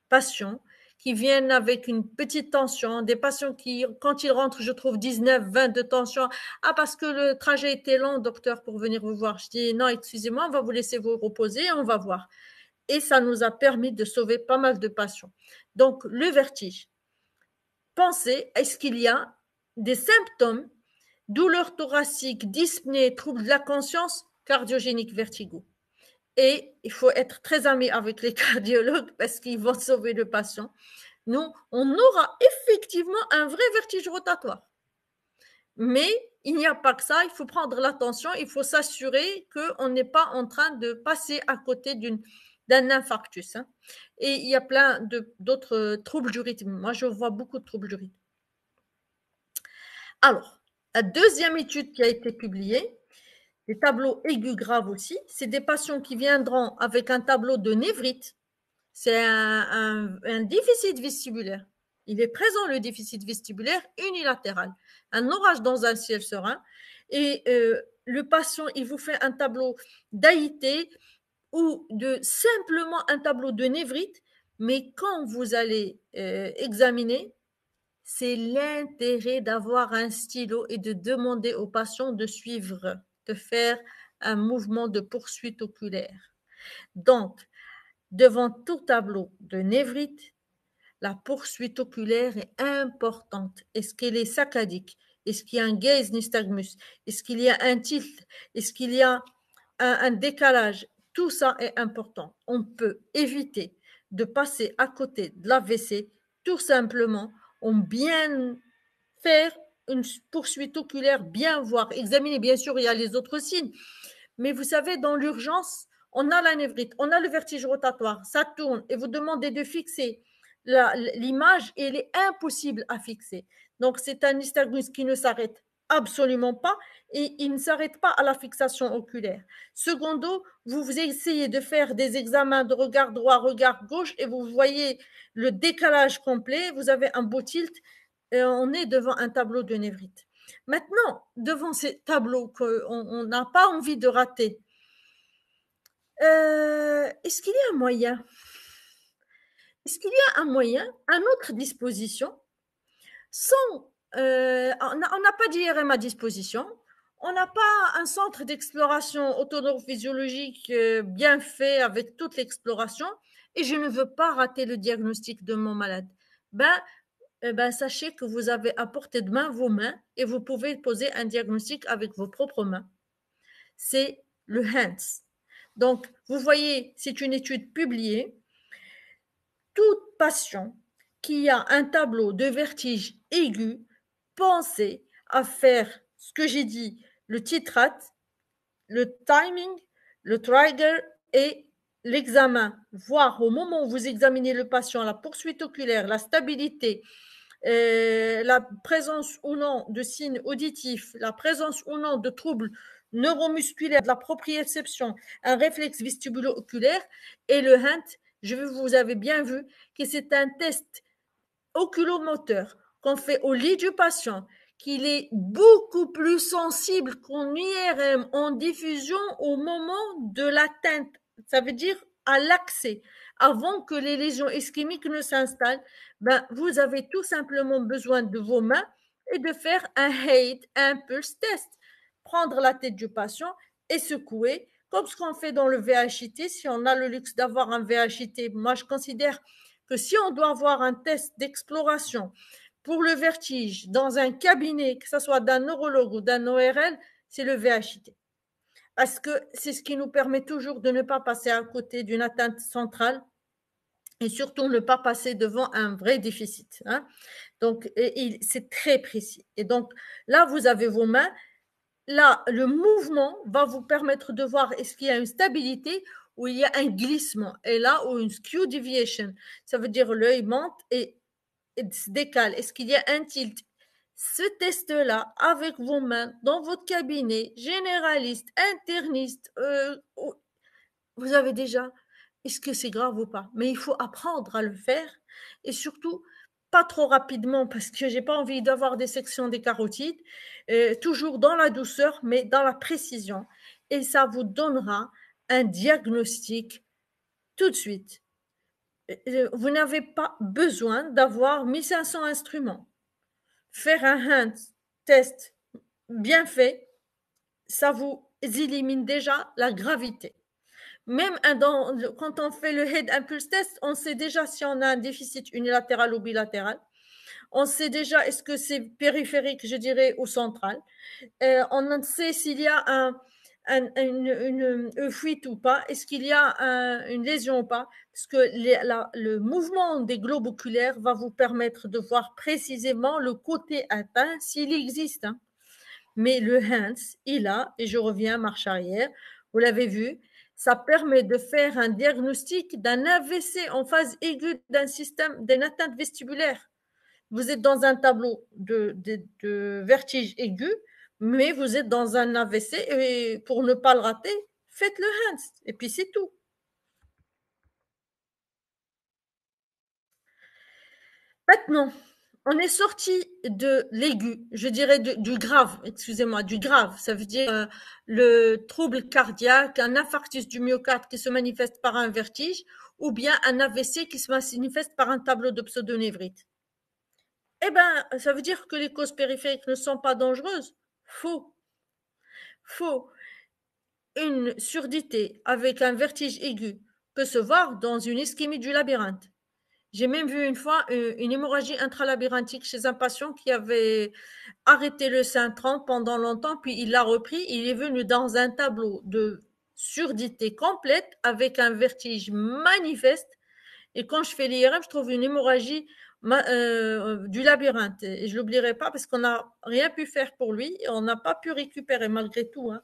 patients qui viennent avec une petite tension, des patients qui, quand ils rentrent, je trouve 19, 20 de tension. Ah, parce que le trajet était long, docteur, pour venir vous voir. Je dis, non, excusez-moi, on va vous laisser vous reposer, on va voir. Et ça nous a permis de sauver pas mal de patients. Donc, le vertige. Pensez, est-ce qu'il y a des symptômes, douleur thoracique, dyspnée, trouble de la conscience, cardiogénique, vertigo? Et il faut être très ami avec les cardiologues parce qu'ils vont sauver le patient. Nous, on aura effectivement un vrai vertige rotatoire. Mais il n'y a pas que ça, il faut prendre l'attention, il faut s'assurer qu'on n'est pas en train de passer à côté d'un infarctus. Hein. Et il y a plein d'autres troubles du rythme. Moi, je vois beaucoup de troubles du rythme. Alors, la deuxième étude qui a été publiée, des tableaux aigus graves aussi, c'est des patients qui viendront avec un tableau de névrite. C'est un déficit vestibulaire. Il est présent, le déficit vestibulaire unilatéral. Un orage dans un ciel serein. Et le patient, il vous fait un tableau d'AIT ou simplement un tableau de névrite. Mais quand vous allez examiner, c'est l'intérêt d'avoir un stylo et de demander au patient de suivre, de faire un mouvement de poursuite oculaire. Donc, devant tout tableau de névrite, la poursuite oculaire est importante. Est-ce qu'elle est saccadique? Est-ce qu'il y a un gaze nystagmus? Est-ce qu'il y a un tilt? Est-ce qu'il y a un décalage? Tout ça est important. On peut éviter de passer à côté de l'AVC tout simplement en bien faire une poursuite oculaire, bien voir, examiner. Bien sûr, il y a les autres signes. Mais vous savez, dans l'urgence, on a la névrite, on a le vertige rotatoire, ça tourne et vous demandez de fixer l'image et elle est impossible à fixer. Donc, c'est un nystagmus qui ne s'arrête absolument pas et il ne s'arrête pas à la fixation oculaire. Secondo, vous essayez de faire des examens de regard droit, regard gauche et vous voyez le décalage complet, vous avez un beau tilt et on est devant un tableau de névrite. Maintenant, devant ces tableaux qu'on n'a pas envie de rater, est-ce qu'il y a un moyen? Est-ce qu'il y a un moyen, à notre disposition, sans, on n'a pas d'IRM à disposition, on n'a pas un centre d'exploration autoneurophysiologique bien fait avec toute l'exploration, et je ne veux pas rater le diagnostic de mon malade. Sachez que vous avez à portée de main vos mains et vous pouvez poser un diagnostic avec vos propres mains. C'est le HANDS. Donc, vous voyez, c'est une étude publiée. Tout patient qui a un tableau de vertige aigu, pensez à faire ce que j'ai dit, le titrate, le timing, le trigger et l'examen. Voir au moment où vous examinez le patient la poursuite oculaire, la stabilité, la présence ou non de signes auditifs, la présence ou non de troubles neuromusculaires, de la proprioception, un réflexe vestibulo-oculaire et le HANT, vous avez bien vu que c'est un test oculomoteur qu'on fait au lit du patient qu'il est beaucoup plus sensible qu'en IRM, en diffusion au moment de l'atteinte. Ça veut dire à l'accès. Avant que les lésions ischémiques ne s'installent, ben, vous avez tout simplement besoin de vos mains et de faire un Head Impulse Test. Prendre la tête du patient et secouer, comme ce qu'on fait dans le VHIT. Si on a le luxe d'avoir un VHIT, moi je considère que si on doit avoir un test d'exploration pour le vertige dans un cabinet, que ce soit d'un neurologue ou d'un ORL, c'est le VHIT. Parce que c'est ce qui nous permet toujours de ne pas passer à côté d'une atteinte centrale et surtout ne pas passer devant un vrai déficit. Hein. Donc, c'est très précis. Et donc, là, vous avez vos mains. Là, le mouvement va vous permettre de voir est-ce qu'il y a une stabilité ou il y a un glissement. Et là, ou une skew deviation. Ça veut dire l'œil monte et se décale. Est-ce qu'il y a un tilt? Ce test-là, avec vos mains, dans votre cabinet, généraliste, interniste, vous avez déjà, est-ce que c'est grave ou pas? Mais il faut apprendre à le faire et surtout, pas trop rapidement parce que j'ai pas envie d'avoir des sections des carotides, toujours dans la douceur, mais dans la précision. Et ça vous donnera un diagnostic tout de suite. Vous n'avez pas besoin d'avoir 1500 instruments. Faire un hand test bien fait, ça vous élimine déjà la gravité. Même quand on fait le Head Impulse Test, on sait déjà si on a un déficit unilatéral ou bilatéral. On sait déjà est-ce que c'est périphérique, je dirais, ou central. On sait s'il y a une fuite ou pas, est-ce qu'il y a une lésion ou pas, parce que le mouvement des globes oculaires va vous permettre de voir précisément le côté atteint s'il existe. Hein. Mais le hands, il a, et je reviens marche arrière, vous l'avez vu, ça permet de faire un diagnostic d'un AVC en phase aiguë d'une atteinte vestibulaire. Vous êtes dans un tableau de vertige aigu, mais vous êtes dans un AVC et pour ne pas le rater, faites le hands et puis c'est tout. Maintenant, on est sorti de l'aigu, je dirais du grave, excusez-moi, du grave. Ça veut dire le trouble cardiaque, un infarctus du myocarde qui se manifeste par un vertige ou bien un AVC qui se manifeste par un tableau de pseudonévrite. Eh bien, ça veut dire que les causes périphériques ne sont pas dangereuses. Faux. Faux. Une surdité avec un vertige aigu peut se voir dans une ischémie du labyrinthe. J'ai même vu une fois une hémorragie intralabyrinthique chez un patient qui avait arrêté le Saint-Tran pendant longtemps, puis il l'a repris. Il est venu dans un tableau de surdité complète avec un vertige manifeste. Et quand je fais l'IRM, je trouve une hémorragie du labyrinthe. Et je ne l'oublierai pas parce qu'on n'a rien pu faire pour lui et on n'a pas pu récupérer malgré tout. Hein.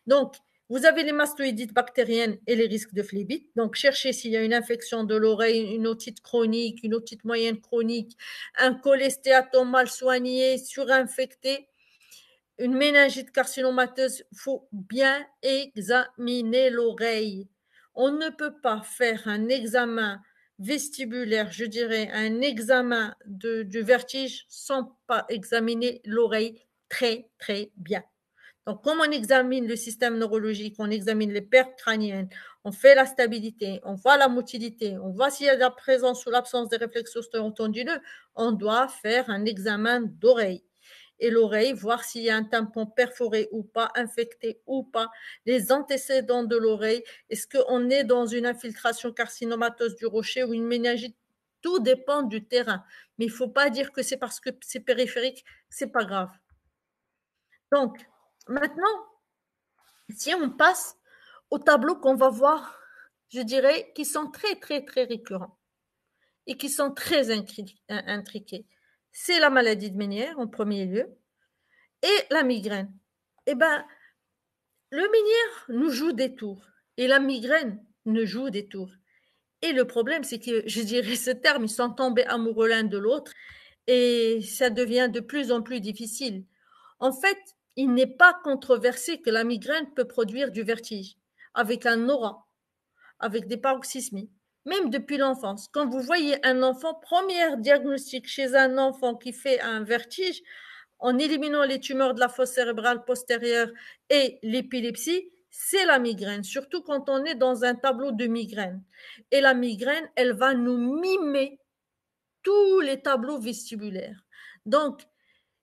Donc, vous avez les mastoïdites bactériennes et les risques de phlébite. Donc, cherchez s'il y a une infection de l'oreille, une otite chronique, une otite moyenne chronique, un cholestéatome mal soigné, surinfecté, une méningite carcinomateuse. Il faut bien examiner l'oreille. On ne peut pas faire un examen vestibulaire, je dirais un examen du vertige sans pas examiner l'oreille très, très bien. Donc, comme on examine le système neurologique, on examine les pertes crâniennes, on fait la stabilité, on voit la motilité, on voit s'il y a de la présence ou l'absence des réflexes tendineux, on doit faire un examen d'oreille. Et l'oreille, voir s'il y a un tampon perforé ou pas, infecté ou pas, les antécédents de l'oreille, est-ce qu'on est dans une infiltration carcinomateuse du rocher ou une méningite? Tout dépend du terrain. Mais il ne faut pas dire que c'est parce que c'est périphérique, c'est pas grave. Donc, maintenant, si on passe aux tableaux qu'on va voir, je dirais, qui sont très, très, très récurrents et qui sont très intriqués. C'est la maladie de Ménière en premier lieu et la migraine. Eh bien, le Ménière nous joue des tours et la migraine nous joue des tours. Et le problème, c'est que, je dirais, ce terme, ils sont tombés amoureux l'un de l'autre et ça devient de plus en plus difficile. En fait, il n'est pas controversé que la migraine peut produire du vertige, avec un aura, avec des paroxysmies, même depuis l'enfance. Quand vous voyez un enfant, premier diagnostic chez un enfant qui fait un vertige, en éliminant les tumeurs de la fosse cérébrale postérieure et l'épilepsie, c'est la migraine, surtout quand on est dans un tableau de migraine. Et la migraine, elle va nous mimer tous les tableaux vestibulaires. Donc,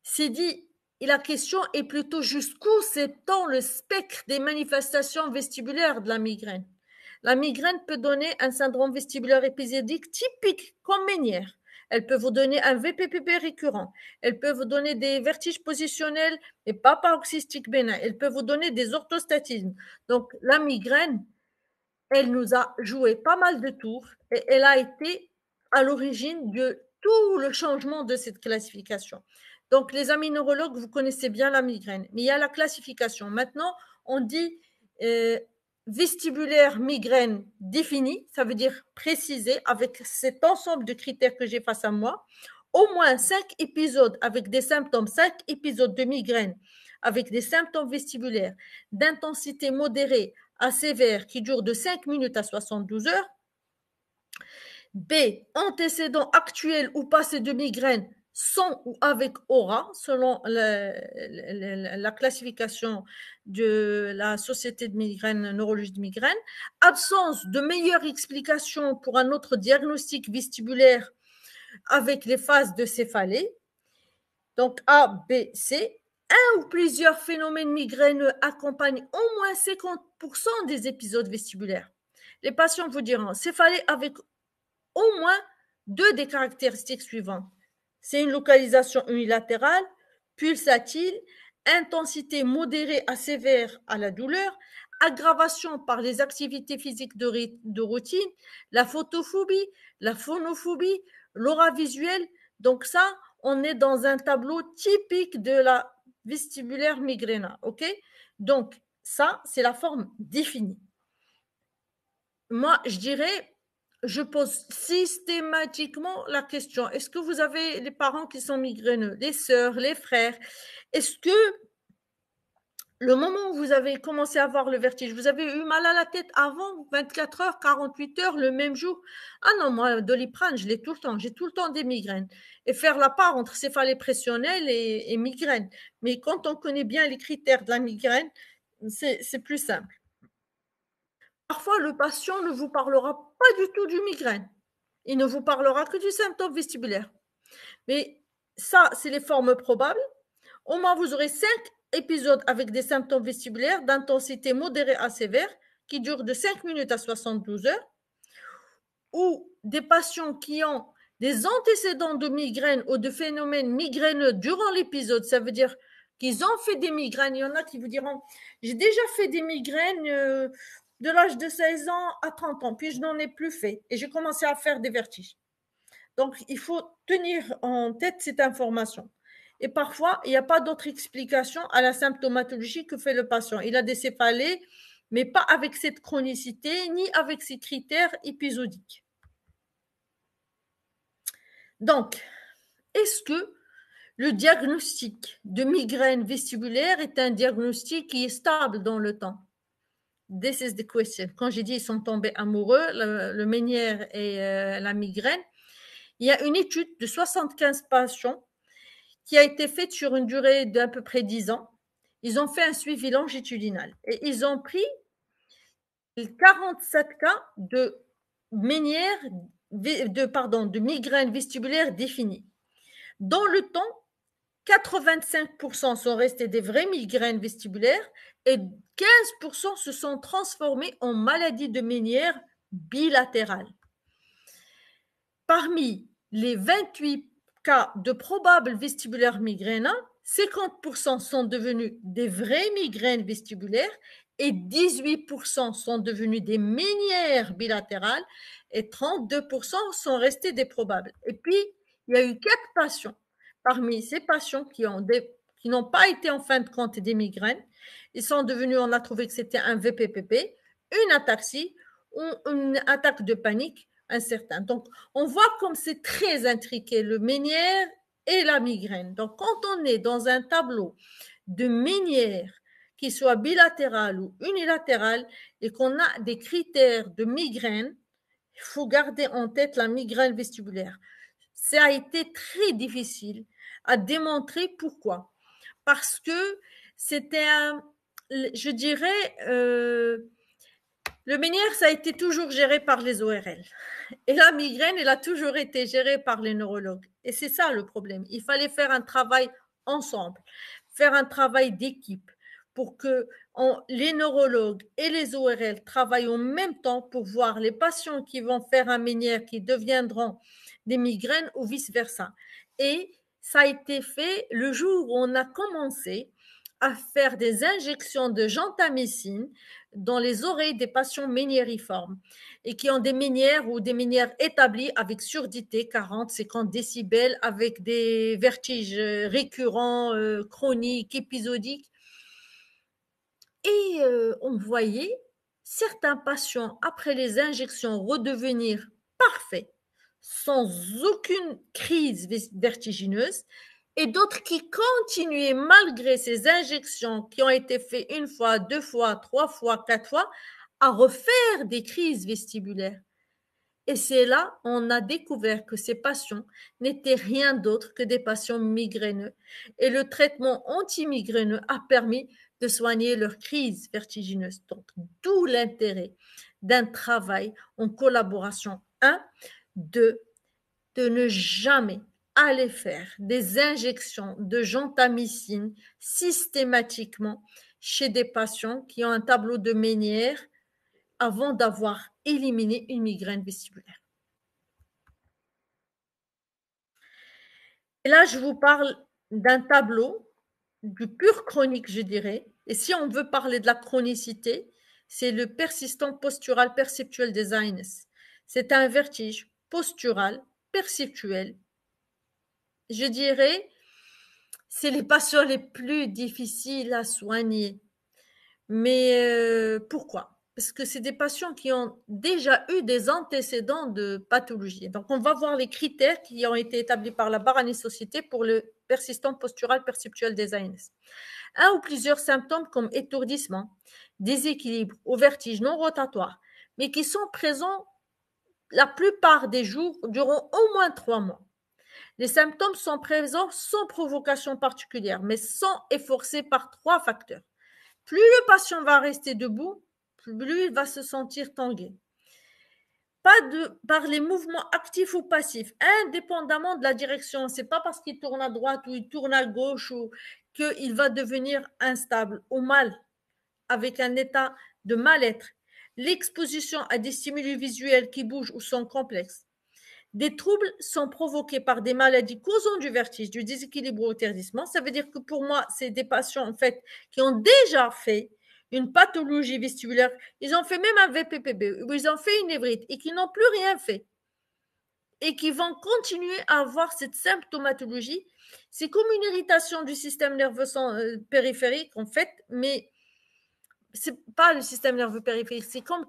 c'est dit, et la question est plutôt jusqu'où s'étend le spectre des manifestations vestibulaires de la migraine. La migraine peut donner un syndrome vestibulaire épisodique typique comme Ménière. Elle peut vous donner un VPPP récurrent. Elle peut vous donner des vertiges positionnels et pas paroxystiques bénins. Elle peut vous donner des orthostatismes. Donc, la migraine, elle nous a joué pas mal de tours et elle a été à l'origine de tout le changement de cette classification. Donc, les amis neurologues, vous connaissez bien la migraine, mais il y a la classification. Maintenant, on dit vestibulaire migraine définie, ça veut dire précisé avec cet ensemble de critères que j'ai face à moi. Au moins 5 épisodes avec des symptômes, 5 épisodes de migraine avec des symptômes vestibulaires d'intensité modérée à sévère qui durent de 5 minutes à 72 heures. B. Antécédents actuels ou passés de migraine sans ou avec aura, selon la classification de la Société de migraine, neurologie de migraine. Absence de meilleure explication pour un autre diagnostic vestibulaire avec les phases de céphalée. Donc A, B, C. Un ou plusieurs phénomènes migraineux accompagnent au moins 50% des épisodes vestibulaires. Les patients vous diront céphalée avec au moins 2 des caractéristiques suivantes. C'est une localisation unilatérale, pulsatile, intensité modérée à sévère à la douleur, aggravation par les activités physiques de routine, la photophobie, la phonophobie, l'aura visuelle. Donc ça, on est dans un tableau typique de la vestibulaire migraine. Ok? Donc ça, c'est la forme définie. Moi, je dirais, je pose systématiquement la question, est-ce que vous avez les parents qui sont migraineux, les sœurs, les frères? Est-ce que le moment où vous avez commencé à avoir le vertige, vous avez eu mal à la tête avant 24 heures, 48 heures, le même jour? Ah non, moi, Doliprane, je l'ai tout le temps, j'ai tout le temps des migraines. Et faire la part entre céphalée pressionnelle et migraine. Mais quand on connaît bien les critères de la migraine, c'est plus simple. Parfois, le patient ne vous parlera pas du tout du migraine. Il ne vous parlera que du symptôme vestibulaire. Mais ça, c'est les formes probables. Au moins, vous aurez 5 épisodes avec des symptômes vestibulaires d'intensité modérée à sévère qui durent de 5 minutes à 72 heures, ou des patients qui ont des antécédents de migraine ou de phénomènes migraineux durant l'épisode. Ça veut dire qu'ils ont fait des migraines. Il y en a qui vous diront, j'ai déjà fait des migraines de l'âge de 16 ans à 30 ans, puis je n'en ai plus fait et j'ai commencé à faire des vertiges. Donc, il faut tenir en tête cette information. Et parfois, il n'y a pas d'autre explication à la symptomatologie que fait le patient. Il a des céphalées, mais pas avec cette chronicité, ni avec ces critères épisodiques. Donc, est-ce que le diagnostic de migraine vestibulaire est un diagnostic qui est stable dans le temps? This is the question. Quand j'ai dit ils sont tombés amoureux, le Ménière et la migraine, il y a une étude de 75 patients qui a été faite sur une durée d'à peu près 10 ans. Ils ont fait un suivi longitudinal et ils ont pris 47 cas de Ménière, de migraine vestibulaire définie. Dans le temps, 85% sont restés des vraies migraines vestibulaires et 15% se sont transformés en maladies de Ménière bilatérales. Parmi les 28 cas de probables vestibulaires migraines, 50% sont devenus des vraies migraines vestibulaires et 18% sont devenus des Ménières bilatérales et 32% sont restés des probables. Et puis, il y a eu 4 patients parmi ces patients qui n'ont pas été en fin de compte des migraines. Ils sont devenus, on a trouvé que c'était un VPPP, une ataxie ou une attaque de panique incertain. Donc, on voit comme c'est très intriqué, le Ménière et la migraine. Donc, quand on est dans un tableau de Ménière, qui soit bilatéral ou unilatéral, et qu'on a des critères de migraine, il faut garder en tête la migraine vestibulaire. Ça a été très difficile à démontrer pourquoi. Parce que c'était je dirais, le Ménière, ça a été toujours géré par les ORL. Et la migraine, elle a toujours été gérée par les neurologues. Et c'est ça le problème. Il fallait faire un travail ensemble, faire un travail d'équipe pour que les neurologues et les ORL travaillent en même temps pour voir les patients qui vont faire un Ménière qui deviendront des migraines ou vice-versa. Et ça a été fait le jour où on a commencé à faire des injections de gentamicine dans les oreilles des patients méniériformes et qui ont des ménières ou des ménières établies avec surdité 40-50 décibels, avec des vertiges récurrents, chroniques, épisodiques. Et on voyait certains patients, après les injections, redevenir parfaits, sans aucune crise vertigineuse, et d'autres qui continuaient, malgré ces injections qui ont été faites une fois, deux fois, trois fois, quatre fois, à refaire des crises vestibulaires. Et c'est là on a découvert que ces patients n'étaient rien d'autre que des patients migraineux. Et le traitement anti-migraineux a permis de soigner leurs crises vertigineuses. Donc, d'où l'intérêt d'un travail en collaboration. Un, deux, de ne jamais aller faire des injections de gentamicine systématiquement chez des patients qui ont un tableau de Ménière avant d'avoir éliminé une migraine vestibulaire. Et là, je vous parle d'un tableau du pur chronique, je dirais. Et si on veut parler de la chronicité, c'est le persistant postural perceptuel des ANS. C'est un vertige postural perceptuel. Je dirais, c'est les patients les plus difficiles à soigner. Mais pourquoi? Parce que c'est des patients qui ont déjà eu des antécédents de pathologie. Donc, on va voir les critères qui ont été établis par la Barani Société pour le persistant postural perceptuel des ANS. Un ou plusieurs symptômes comme étourdissement, déséquilibre ou vertige non rotatoire, mais qui sont présents la plupart des jours durant au moins 3 mois. Les symptômes sont présents sans provocation particulière, mais sans et forcés par 3 facteurs. Plus le patient va rester debout, plus il va se sentir tangué. Pas par les mouvements actifs ou passifs, indépendamment de la direction. Ce n'est pas parce qu'il tourne à droite ou il tourne à gauche ou qu'il va devenir instable ou mal, avec un état de mal-être. L'exposition à des stimuli visuels qui bougent ou sont complexes. Des troubles sont provoqués par des maladies causant du vertige, du déséquilibre ou étourdissement. Ça veut dire que pour moi, c'est des patients en fait qui ont déjà fait une pathologie vestibulaire. Ils ont fait même un VPPB ou ils ont fait une névrite et qui n'ont plus rien fait et qui vont continuer à avoir cette symptomatologie. C'est comme une irritation du système nerveux périphérique en fait, mais c'est pas le système nerveux périphérique, c'est comme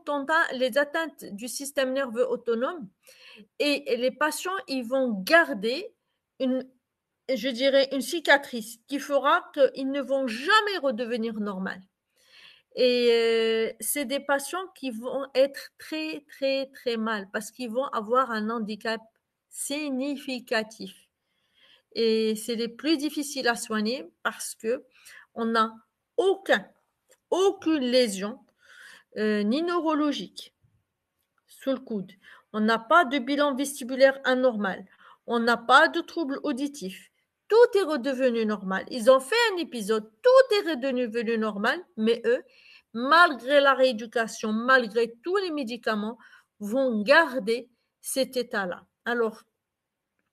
les atteintes du système nerveux autonome. Et les patients, ils vont garder je dirais, une cicatrice qui fera qu'ils ne vont jamais redevenir normaux. Et c'est des patients qui vont être très, très, très mal parce qu'ils vont avoir un handicap significatif. Et c'est les plus difficiles à soigner parce que on n'a aucune lésion, ni neurologique, sous le coude. On n'a pas de bilan vestibulaire anormal. On n'a pas de trouble auditif. Tout est redevenu normal. Ils ont fait un épisode, tout est redevenu normal, mais eux, malgré la rééducation, malgré tous les médicaments, vont garder cet état-là. Alors,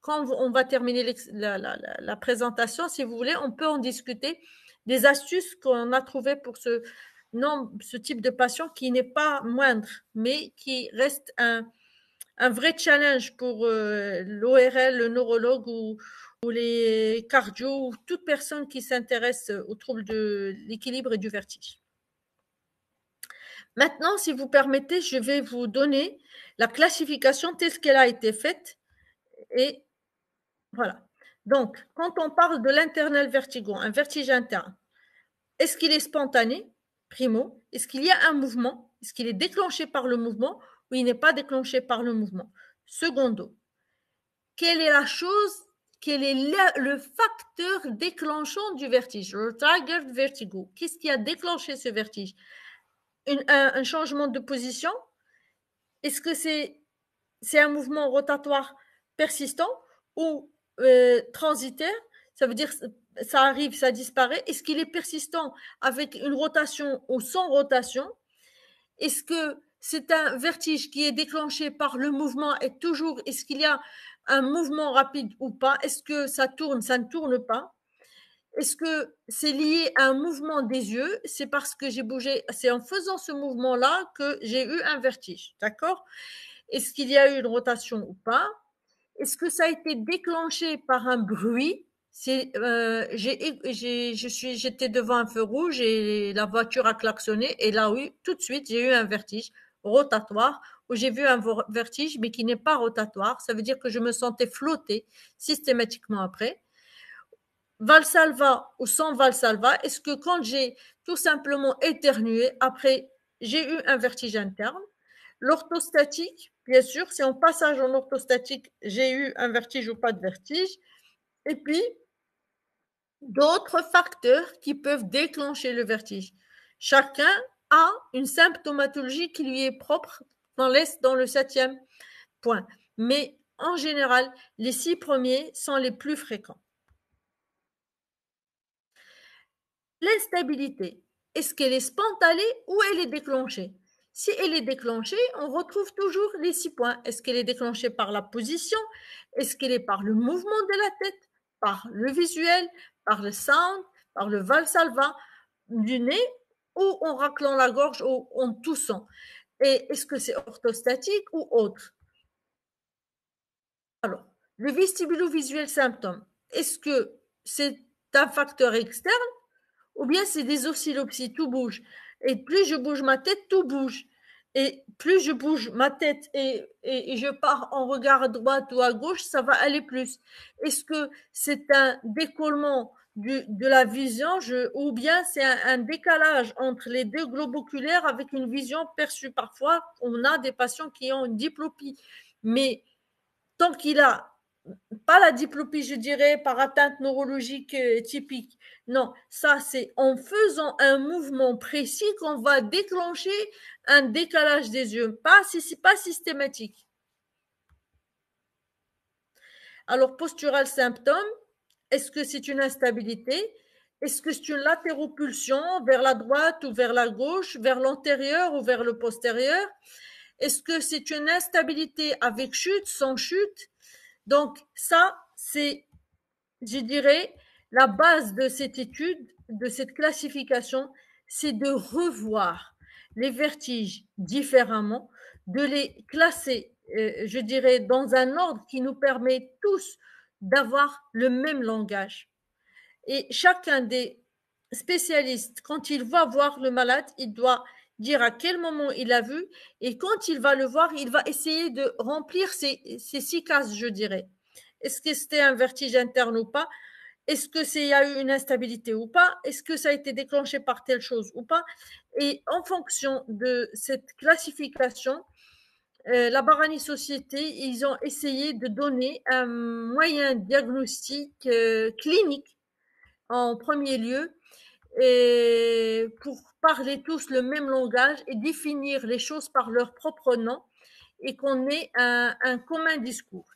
quand on va terminer la présentation, si vous voulez, on peut en discuter des astuces qu'on a trouvées pour ce type de patient qui n'est pas moindre, mais qui reste un vrai challenge pour l'ORL, le neurologue ou les cardio, ou toute personne qui s'intéresse aux troubles de l'équilibre et du vertige. Maintenant, si vous permettez, je vais vous donner la classification telle qu'elle a été faite. Et voilà. Donc, quand on parle de l'internal vertigo, un vertige interne, est-ce qu'il est spontané? Primo. Est-ce qu'il y a un mouvement? Est-ce qu'il est déclenché par le mouvement ou il n'est pas déclenché par le mouvement? Secondo. Quelle est la chose quel est le facteur déclenchant du vertige, le trigger vertigo. Qu'est-ce qui a déclenché ce vertige? Un changement de position? Est-ce que c'est un mouvement rotatoire persistant ou transitaire? Ça veut dire ça arrive, ça disparaît. Est-ce qu'il est persistant avec une rotation ou sans rotation? Est-ce que c'est un vertige qui est déclenché par le mouvement et toujours, est-ce qu'il y a un mouvement rapide ou pas? Est-ce que ça tourne, ça ne tourne pas? Est-ce que c'est lié à un mouvement des yeux? C'est parce que j'ai bougé, c'est en faisant ce mouvement-là que j'ai eu un vertige, d'accord? Est-ce qu'il y a eu une rotation ou pas? Est-ce que ça a été déclenché par un bruit? J'étais devant un feu rouge et la voiture a klaxonné et là, oui, tout de suite, j'ai eu un vertige rotatoire où j'ai vu un vertige mais qui n'est pas rotatoire. Ça veut dire que je me sentais flotter systématiquement après. Valsalva ou sans Valsalva, est-ce que quand j'ai tout simplement éternué, après, j'ai eu un vertige interne? L'orthostatique, bien sûr, c'est en passage en orthostatique, j'ai eu un vertige ou pas de vertige. Et puis, d'autres facteurs qui peuvent déclencher le vertige. Chacun a une symptomatologie qui lui est propre dans le 7e point. Mais en général, les 6 premiers sont les plus fréquents. L'instabilité, est-ce qu'elle est spontanée ou elle est déclenchée? Si elle est déclenchée, on retrouve toujours les 6 points. Est-ce qu'elle est déclenchée par la position? Est-ce qu'elle est par le mouvement de la tête? Par le visuel? Par le sound? Par le valsalva du nez? Ou en raclant la gorge ou en toussant? Et est-ce que c'est orthostatique ou autre? Alors, le vestibulo-visuel symptôme, est-ce que c'est un facteur externe? Ou bien c'est des oscillopsies, tout bouge. Et plus je bouge ma tête, tout bouge. Et plus je bouge ma tête et je pars en regard à droite ou à gauche, ça va aller plus. Est-ce que c'est un décollement de la vision ou bien c'est un décalage entre les deux globes oculaires avec une vision perçue? Parfois, on a des patients qui ont une diplopie. Mais tant qu'il a pas la diplopie, je dirais, par atteinte neurologique typique. Non, ça, c'est en faisant un mouvement précis qu'on va déclencher un décalage des yeux. Pas systématique. Alors, postural symptôme, est-ce que c'est une instabilité? Est-ce que c'est une latéropulsion vers la droite ou vers la gauche, vers l'antérieur ou vers le postérieur? Est-ce que c'est une instabilité avec chute, sans chute? Donc, ça, c'est, je dirais, la base de cette étude, de cette classification, c'est de revoir les vertiges différemment, de les classer, je dirais, dans un ordre qui nous permet tous d'avoir le même langage. Et chacun des spécialistes, quand il va voir le malade, il doit dire à quel moment il a vu, et quand il va le voir, il va essayer de remplir ces 6 cases, je dirais. Est-ce que c'était un vertige interne ou pas? Est-ce que il y a eu une instabilité ou pas? Est-ce que ça a été déclenché par telle chose ou pas? Et en fonction de cette classification, la Barani Société, ils ont essayé de donner un moyen diagnostic clinique en premier lieu, et pour parler tous le même langage et définir les choses par leur propre nom et qu'on ait un commun discours.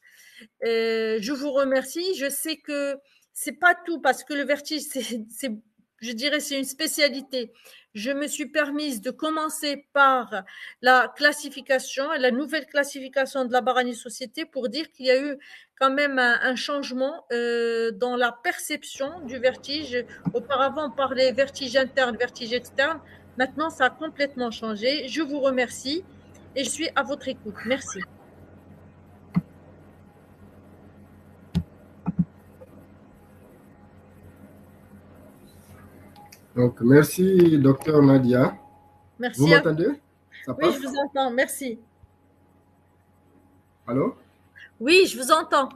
Je vous remercie. Je sais que c'est pas tout parce que le vertige, je dirais, c'est une spécialité. Je me suis permise de commencer par la classification, la nouvelle classification de la Barani Société pour dire qu'il y a eu quand même un changement dans la perception du vertige. Auparavant, on parlait vertige interne, vertige externe. Maintenant, ça a complètement changé. Je vous remercie et je suis à votre écoute. Merci. Donc, merci, docteur Nadia. Merci. Vous m'entendez? Ça passe? Oui, je vous entends. Merci. Allô? Oui, je vous entends.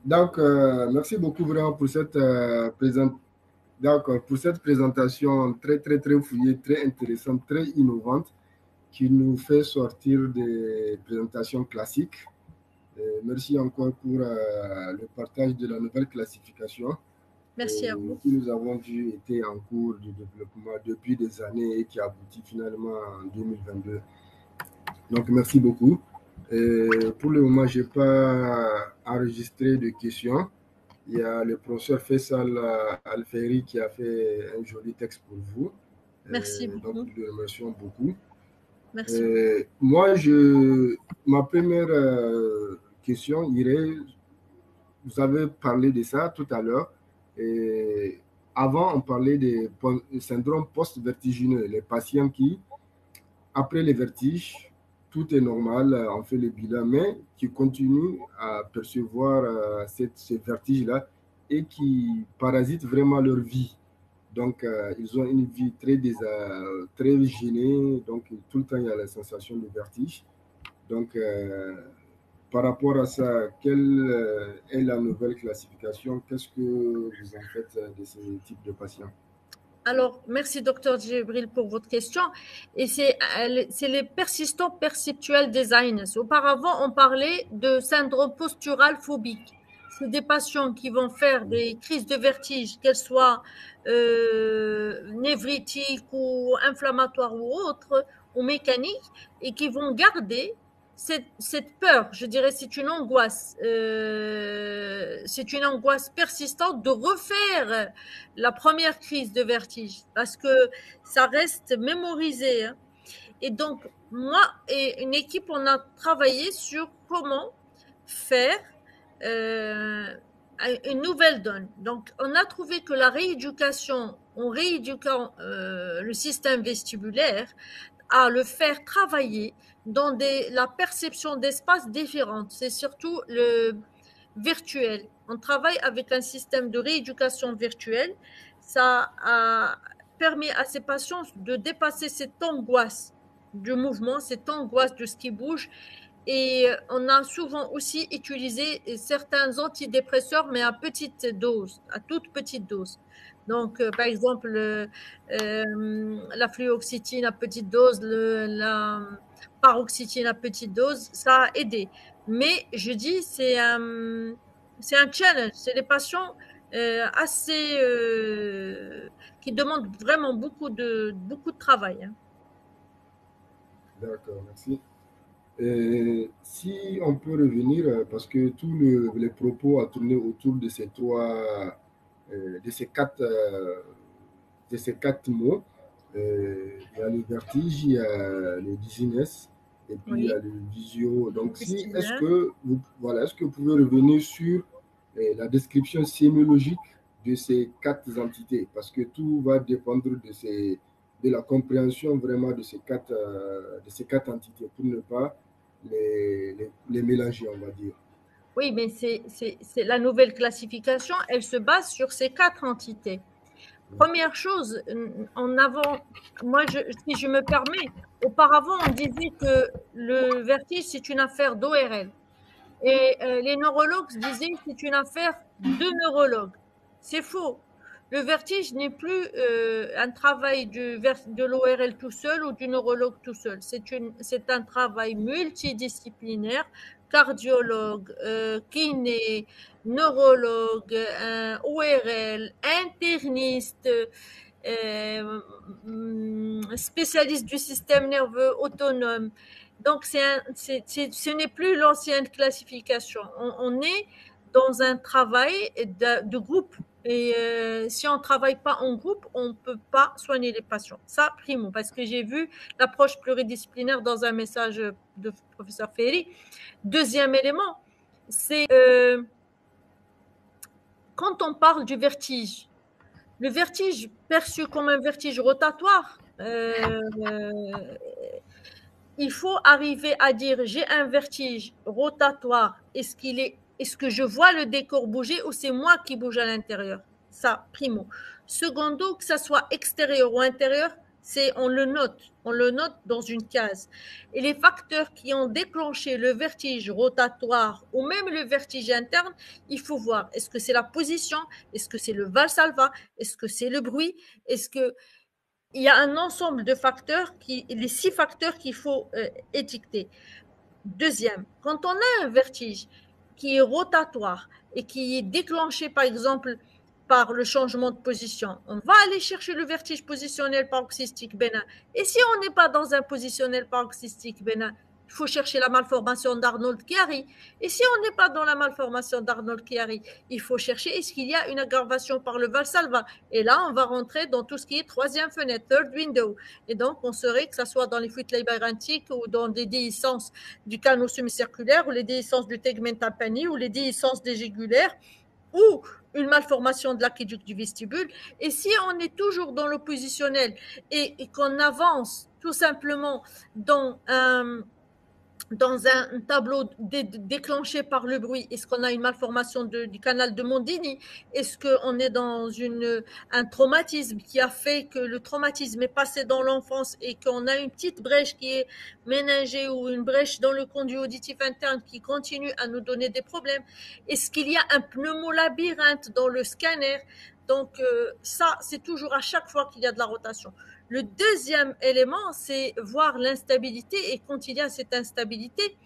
Donc, merci beaucoup vraiment pour cette présentation très, très, très fouillée, très intéressante, très innovante, qui nous fait sortir des présentations classiques Merci encore pour le partage de la nouvelle classification Merci à vous. qui nous avons vu était en cours de développement depuis des années et qui aboutit finalement en 2022. Donc, merci beaucoup. Pour le moment, je n'ai pas enregistré de questions. Il y a le professeur Faisal Alferi qui a fait un joli texte pour vous. Merci Donc, beaucoup. nous le remercions beaucoup. Merci. Moi, ma première question irait, vous avez parlé de ça tout à l'heure. Avant, on parlait des syndromes post-vertigineux, les patients qui, après les vertiges, tout est normal, on fait le bilan, mais qui continuent à percevoir ces vertiges-là et qui parasitent vraiment leur vie. Donc, ils ont une vie très gênée, donc tout le temps, il y a la sensation de vertige. Donc, par rapport à ça, quelle est la nouvelle classification? Qu'est-ce que vous en faites de ces types de patients? Alors, merci, docteur Djibril, pour votre question. Et c'est les persistants perceptuels designers. Auparavant, on parlait de syndrome postural phobique. C'est des patients qui vont faire des crises de vertige, qu'elles soient névritiques ou inflammatoires ou autres, ou mécaniques, et qui vont garder cette peur, je dirais, c'est une angoisse persistante de refaire la première crise de vertige parce que ça reste mémorisé. Hein. Et donc, moi et une équipe, on a travaillé sur comment faire une nouvelle donne. Donc, on a trouvé que la rééducation, en rééduquant le système vestibulaire, à le faire travailler dans la perception d'espaces différentes. C'est surtout le virtuel. On travaille avec un système de rééducation virtuelle. Ça permet à ces patients de dépasser cette angoisse du mouvement, cette angoisse de ce qui bouge. Et on a souvent aussi utilisé certains antidépresseurs, mais à petite dose, à toute petite dose. Donc, par exemple, la fluoxétine à petite dose, la paroxétine à petite dose, ça a aidé. Mais je dis, c'est un challenge. C'est des patients assez qui demandent vraiment beaucoup de travail. Hein. D'accord, merci. Si on peut revenir, parce que tous les propos a tourné autour de ces de ces de ces quatre mots. Il y a le vertige, il y a le dizziness, et puis il y a Oui, le visio. Donc, vestibulaire. voilà, est-ce que vous pouvez revenir sur la description sémiologique de ces quatre entités? Parce que tout va dépendre de la compréhension vraiment de ces quatre entités pour ne pas les mélanger, on va dire. Oui, mais c'est la nouvelle classification, elle se base sur ces quatre entités. Première chose, en avant, si je me permets, auparavant, on disait que le vertige, c'est une affaire d'ORL. Et les neurologues disaient que c'est une affaire de neurologues. C'est faux. Le vertige n'est plus un travail de l'ORL tout seul ou du neurologue tout seul. C'est un travail multidisciplinaire, cardiologue, kiné, neurologue, ORL, interniste, spécialiste du système nerveux autonome. Donc, ce n'est plus l'ancienne classification. On est dans un travail de groupe. Et si on ne travaille pas en groupe, on ne peut pas soigner les patients. Ça, primo, parce que j'ai vu l'approche pluridisciplinaire dans un message de professeur Ferry. Deuxième élément, c'est quand on parle du vertige, le vertige perçu comme un vertige rotatoire, il faut arriver à dire j'ai un vertige rotatoire. Est-ce que je vois le décor bouger ou c'est moi qui bouge à l'intérieur? Ça, primo. Secondo, que ça soit extérieur ou intérieur, on le note dans une case. Et les facteurs qui ont déclenché le vertige rotatoire ou même le vertige interne, il faut voir. Est-ce que c'est la position? Est-ce que c'est le valsalva? Est-ce que c'est le bruit? Est-ce que il y a un ensemble de facteurs les 6 facteurs qu'il faut étiqueter. Deuxième, quand on a un vertige qui est rotatoire et qui est déclenché, par exemple, par le changement de position, on va aller chercher le vertige positionnel paroxystique bénin. Et si on n'est pas dans un positionnel paroxystique bénin, il faut chercher la malformation d'Arnold-Chiari. Et si on n'est pas dans la malformation d'Arnold-Chiari, il faut chercher est-ce qu'il y a une aggravation par le Valsalva. Et là, on va rentrer dans tout ce qui est troisième fenêtre, third window. Et donc, on saurait que ce soit dans les fuites labyrinthiques ou dans des déhiscences du canal semi-circulaire ou les déhiscences du tegmen tympani ou les déhiscences des jugulaires ou une malformation de l'aqueduc du vestibule. Et si on est toujours dans le positionnel et qu'on avance tout simplement dans un tableau déclenché par le bruit, est-ce qu'on a une malformation du canal de Mondini? Est-ce qu'on est dans un traumatisme qui a fait que le traumatisme est passé dans l'enfance et qu'on a une petite brèche qui est méningée ou une brèche dans le conduit auditif interne qui continue à nous donner des problèmes? Est-ce qu'il y a un pneumolabyrinthe dans le scanner? Donc ça, c'est toujours à chaque fois qu'il y a de la rotation. Le deuxième élément, c'est voir l'instabilité et quand il y a cette instabilité,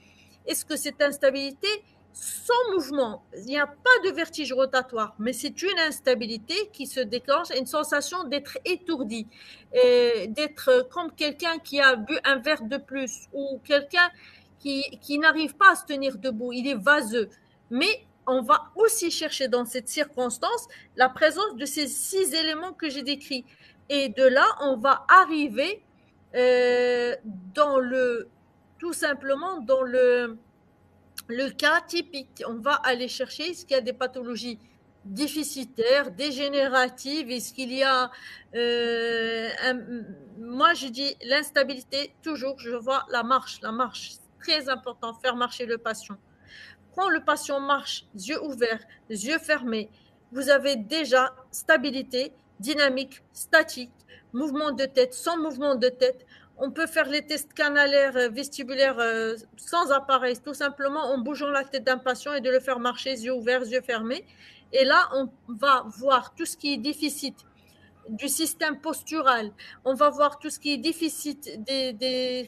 est-ce que cette instabilité, sans mouvement, il n'y a pas de vertige rotatoire, mais c'est une instabilité qui se déclenche, une sensation d'être étourdi, d'être comme quelqu'un qui a bu un verre de plus ou quelqu'un qui n'arrive pas à se tenir debout, il est vaseux. Mais on va aussi chercher dans cette circonstance la présence de ces 6 éléments que j'ai décrits. Et de là, on va arriver tout simplement dans le cas typique. On va aller chercher est-ce qu'il y a des pathologies déficitaires, dégénératives, est-ce qu'il y a moi je dis l'instabilité, toujours je vois la marche, c'est très important, faire marcher le patient. Quand le patient marche, yeux ouverts, yeux fermés, vous avez déjà stabilité, dynamique, statique, mouvement de tête, sans mouvement de tête. On peut faire les tests canalaires, vestibulaires sans appareil, tout simplement en bougeant la tête d'un patient et de le faire marcher, yeux ouverts, yeux fermés. Et là, on va voir tout ce qui est déficit du système postural. On va voir tout ce qui est déficit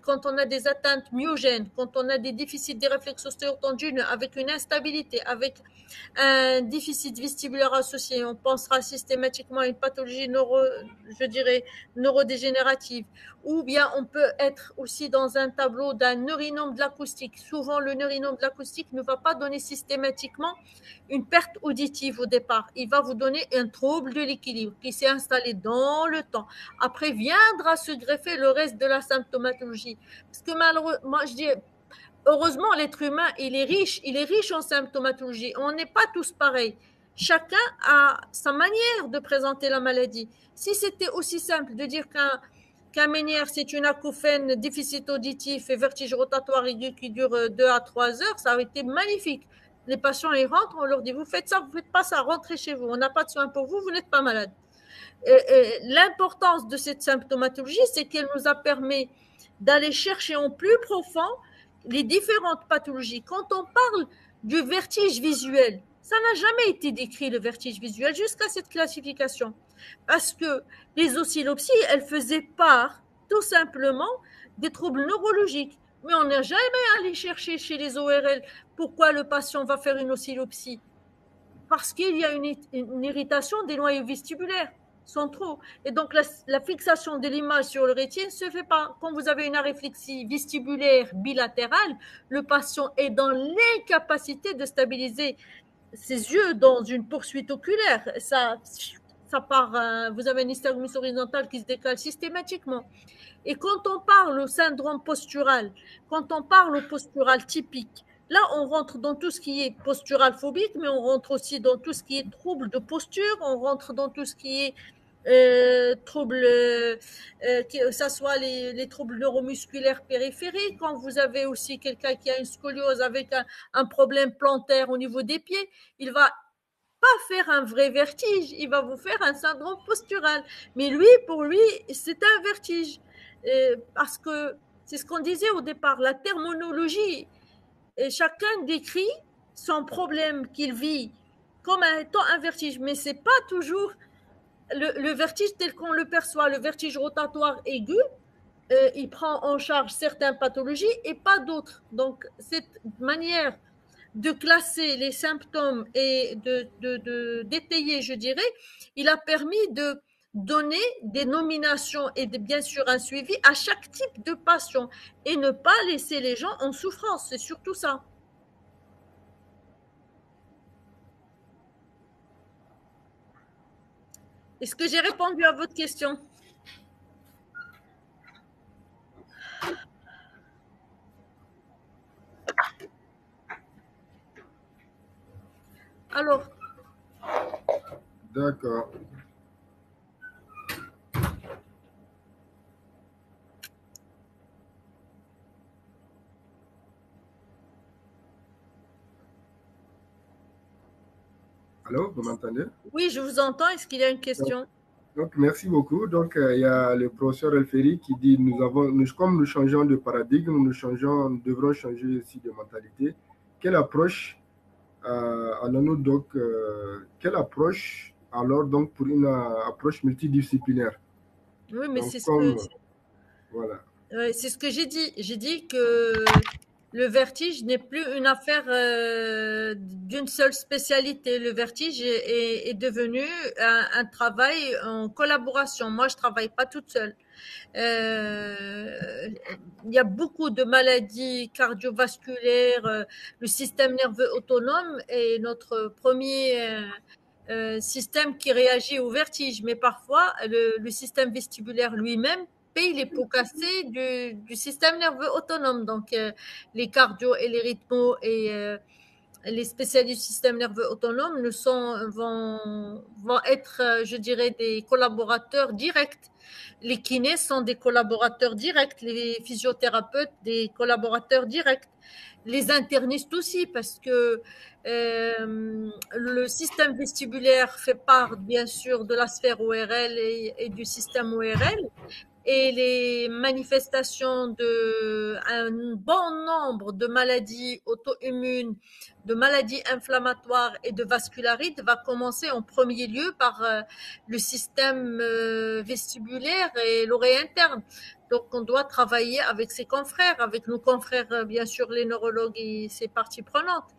quand on a des atteintes myogènes, quand on a des déficits des réflexes ostéotendineux avec une instabilité, avec un déficit vestibulaire associé. On pensera systématiquement à une pathologie neurodégénérative. Ou bien on peut être aussi dans un tableau d'un neurinome de l'acoustique. Souvent, le neurinome de l'acoustique ne va pas donner systématiquement une perte auditive au départ. Il va vous donner un trouble de l'équilibre qui s'est installé dans le temps. Après viendra se greffer le reste de la symptomatologie. Parce que malheureusement, moi je dis, heureusement, l'être humain, il est riche en symptomatologie. On n'est pas tous pareils. Chacun a sa manière de présenter la maladie. Si c'était aussi simple de dire qu'un Ménière, c'est une acouphène, déficit auditif et vertige rotatoire aigu qui dure 2 à 3 heures, ça aurait été magnifique. Les patients, ils rentrent, on leur dit, vous faites ça, vous faites pas ça, rentrez chez vous, on n'a pas de soins pour vous, vous n'êtes pas malade. L'importance de cette symptomatologie, c'est qu'elle nous a permis d'aller chercher en plus profond les différentes pathologies. Quand on parle du vertige visuel, ça n'a jamais été décrit le vertige visuel jusqu'à cette classification. Parce que les oscillopsies, elles faisaient part tout simplement des troubles neurologiques. Mais on n'a jamais allé chercher chez les ORL pourquoi le patient va faire une oscillopsie. Parce qu'il y a une irritation des noyaux vestibulaires centraux. Et donc, la fixation de l'image sur le rétine ne se fait pas. Quand vous avez une aréflexie vestibulaire bilatérale, le patient est dans l'incapacité de stabiliser ses yeux dans une poursuite oculaire. Ça part, vous avez une nystagmus horizontale qui se décale systématiquement. Et quand on parle au syndrome postural, quand on parle au postural typique, là, on rentre dans tout ce qui est postural phobique, mais on rentre aussi dans tout ce qui est trouble de posture, on rentre dans tout ce qui est troubles, que ce soit les troubles neuromusculaires périphériques, quand vous avez aussi quelqu'un qui a une scoliose avec un problème plantaire au niveau des pieds, il va pas faire un vrai vertige, il va vous faire un syndrome postural. Mais lui, pour lui, c'est un vertige. Parce que c'est ce qu'on disait au départ, la terminologie, et chacun décrit son problème qu'il vit comme étant un vertige, mais c'est pas toujours le vertige tel qu'on le perçoit, le vertige rotatoire aigu, il prend en charge certaines pathologies et pas d'autres. Donc, cette manière de classer les symptômes et d'étayer, je dirais, il a permis de donner des nominations et bien sûr un suivi à chaque type de patient et ne pas laisser les gens en souffrance. C'est surtout ça. Est-ce que j'ai répondu à votre question? Alors, D'accord. Allô, vous m'entendez? oui, je vous entends. Est-ce qu'il y a une Donc, question? merci beaucoup. Donc, il y a le professeur Elferi qui dit, comme nous changeons de paradigme, nous devrons changer aussi de mentalité. Quelle approche allons-nous donc, quelle approche alors donc pour une approche multidisciplinaire? Oui, mais Donc, c'est ce que comme, voilà. c'est ce que j'ai dit. J'ai dit que le vertige n'est plus une affaire d'une seule spécialité. Le vertige est devenu un travail en collaboration. Moi, je travaille pas toute seule. Il y a beaucoup de maladies cardiovasculaires. Le système nerveux autonome est notre premier système qui réagit au vertige. Mais parfois, le système vestibulaire lui-même paye les pots cassés du système nerveux autonome. Donc, les cardio et les rythmos et les spécialistes du système nerveux autonome vont être, je dirais, des collaborateurs directs. Les kinés sont des collaborateurs directs, les physiothérapeutes des collaborateurs directs, les internistes aussi, parce que le système vestibulaire fait part, bien sûr, de la sphère ORL et du système ORL, et les manifestations de un bon nombre de maladies auto-immunes, de maladies inflammatoires et de vascularites va commencer en premier lieu par le système vestibulaire et l'oreille interne. Donc, on doit travailler avec ses confrères, avec nos confrères, bien sûr, les neurologues et ses parties prenantes.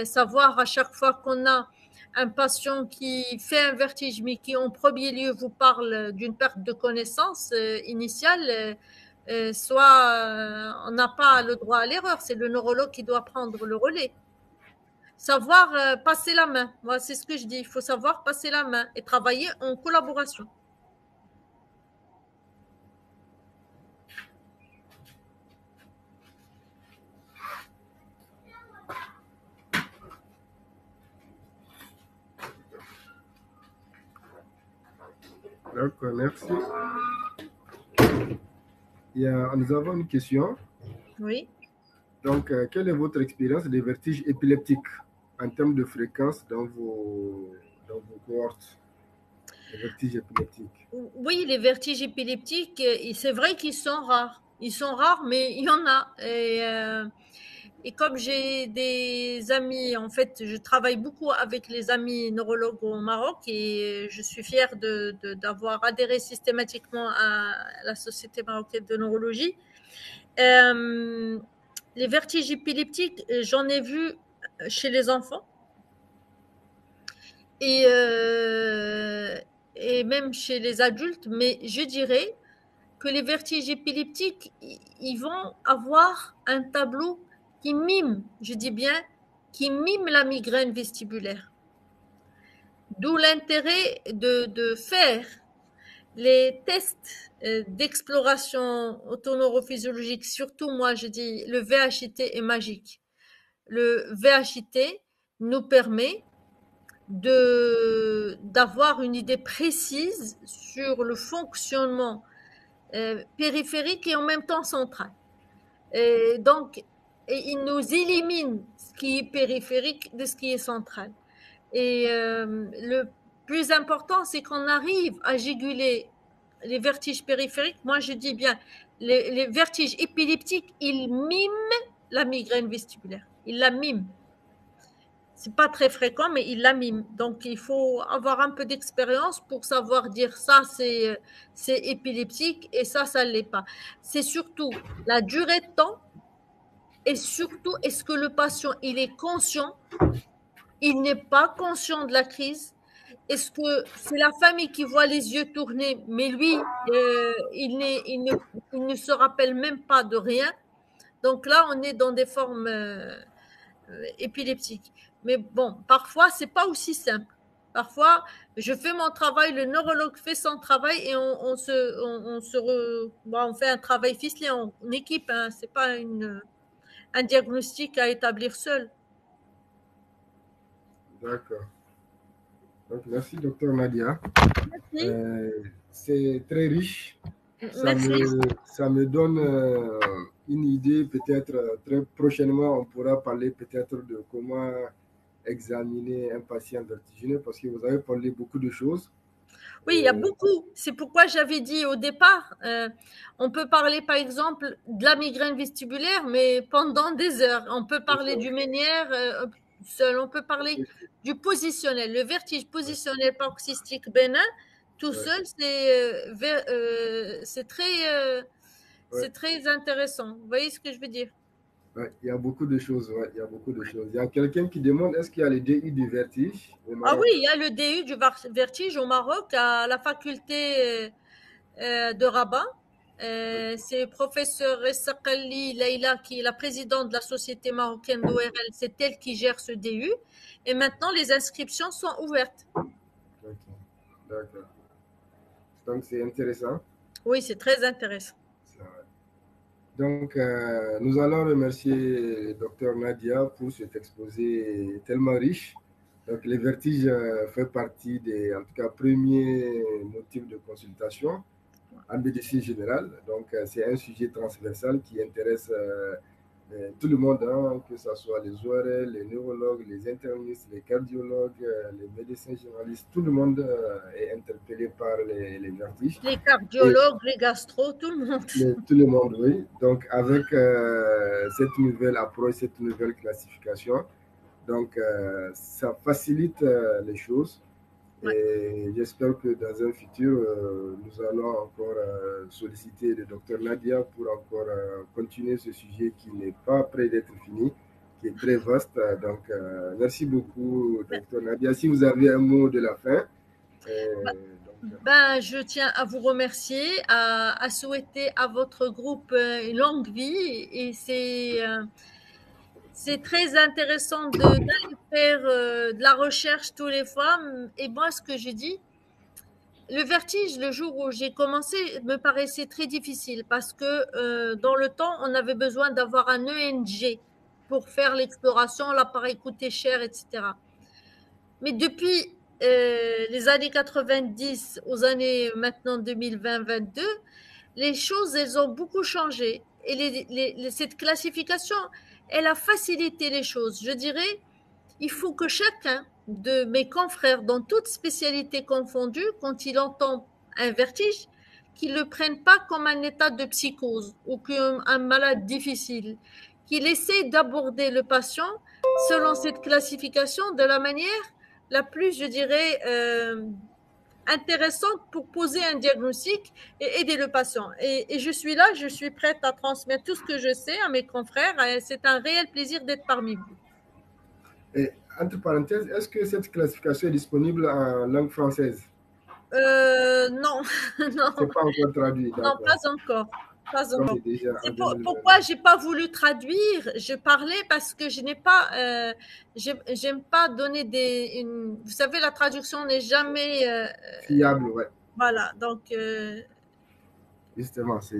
Savoir à chaque fois qu'on a un patient qui fait un vertige, mais qui en premier lieu vous parle d'une perte de connaissance initiale, soit on n'a pas le droit à l'erreur, c'est le neurologue qui doit prendre le relais. Savoir passer la main, moi c'est ce que je dis, il faut savoir passer la main et travailler en collaboration. Donc, merci. Nous avons une question. Oui. Donc, quelle est votre expérience des vertiges épileptiques en termes de fréquence dans vos cohortes, les vertiges épileptiques? Oui, les vertiges épileptiques, c'est vrai qu'ils sont rares. Ils sont rares, mais il y en a. Et comme j'ai des amis, en fait, je travaille beaucoup avec les amis neurologues au Maroc et je suis fière d'avoir adhéré systématiquement à la Société marocaine de neurologie. Euh, les vertiges épileptiques, j'en ai vu chez les enfants et, euh, et même chez les adultes, mais je dirais que les vertiges épileptiques, ils vont avoir un tableau qui mime, je dis bien, qui mime la migraine vestibulaire. D'où l'intérêt de faire les tests d'exploration autoneurophysiologique, surtout moi je dis le VHIT est magique. Le VHIT nous permet d'avoir une idée précise sur le fonctionnement périphérique et en même temps central. Et donc, il nous élimine ce qui est périphérique de ce qui est central. Et le plus important, c'est qu'on arrive à juguler les vertiges périphériques. Moi, je dis bien, les vertiges épileptiques, ils miment la migraine vestibulaire. Ils la miment. c'est pas très fréquent, mais il la mime. Donc, il faut avoir un peu d'expérience pour savoir dire ça, c'est épileptique et ça l'est pas. C'est surtout la durée de temps et surtout, est-ce que le patient, il est conscient, il n'est pas conscient de la crise? Est-ce que c'est la famille qui voit les yeux tourner, mais lui, il ne se rappelle même pas de rien? Donc là, on est dans des formes épileptiques. Mais bon, parfois, c'est pas aussi simple. Parfois, je fais mon travail, le neurologue fait son travail et bon, on fait un travail ficelé en équipe. Hein, c'est pas un diagnostic à établir seul. D'accord. Donc, merci, docteur Nadia. Merci. C'est très riche. Merci. Ça me donne une idée, peut-être très prochainement, on pourra parler peut-être de comment examiner un patient vertigineux, parce que vous avez parlé beaucoup de choses. Oui, il y a beaucoup. C'est pourquoi j'avais dit au départ, on peut parler par exemple de la migraine vestibulaire, mais pendant des heures. On peut parler du ménière seul, on peut parler du positionnel. Le vertige positionnel paroxystique bénin, tout seul, c'est très intéressant. Vous voyez ce que je veux dire? Ouais, il y a beaucoup de choses. Ouais, il y a beaucoup de choses. Il y a quelqu'un qui demande est-ce qu'il y a le DU du vertige au Ah Maroc? oui, il y a le DU du vertige au Maroc à la faculté de Rabat. C'est professeur Essakali Leïla, qui est la présidente de la Société marocaine d'ORL. C'est elle qui gère ce DU. Et maintenant, les inscriptions sont ouvertes. D'accord. D'accord. Donc, c'est intéressant. Oui, c'est très intéressant. Donc, nous allons remercier Dr Nadia pour cet exposé tellement riche. Donc, les vertiges fait partie des, en tout cas, premiers motifs de consultation en médecine générale. Donc, c'est un sujet transversal qui intéresse tout le monde, hein, que ce soit les ORL, les neurologues, les internistes, les cardiologues, les médecins généralistes, tout le monde est interpellé par les vertiges. Les Et cardiologues, les gastro, tout le monde. tout le monde, oui. Donc, avec cette nouvelle approche, cette nouvelle classification, donc ça facilite les choses. Ouais. Et j'espère que dans un futur, nous allons encore solliciter le docteur Nadia pour encore continuer ce sujet qui n'est pas près d'être fini, qui est très vaste. Donc, merci beaucoup, docteur Nadia. Si vous avez un mot de la fin. Je tiens à vous remercier, à souhaiter à votre groupe une longue vie. Et c'est très intéressant d'aller faire de la recherche tous les fois. Et moi, ce que je dis, le vertige, le jour où j'ai commencé, me paraissait très difficile parce que dans le temps, on avait besoin d'avoir un ENG pour faire l'exploration, l'appareil coûtait cher, etc. Mais depuis les années 90 aux années maintenant 2020-22, les choses, elles ont beaucoup changé. Et cette classification, elle a facilité les choses. Je dirais, il faut que chacun de mes confrères, dans toutes spécialités confondues, quand il entend un vertige, qu'il ne le prenne pas comme un état de psychose ou comme un malade difficile, qu'il essaie d'aborder le patient selon cette classification de la manière la plus, je dirais, intéressante pour poser un diagnostic et aider le patient. Et je suis là, je suis prête à transmettre tout ce que je sais à mes confrères. C'est un réel plaisir d'être parmi vous. Et entre parenthèses, est-ce que cette classification est disponible en langue française? Non, non, C'est pas encore traduit, non, d'accord. pas encore. Pas Donc, encore. c'est déjà en C'est 2020. pourquoi j'ai pas voulu traduire. Je parlais parce que je n'ai pas, j'aime pas donner vous savez, la traduction n'est jamais, Fiable, ouais. voilà. Donc, Justement, c'est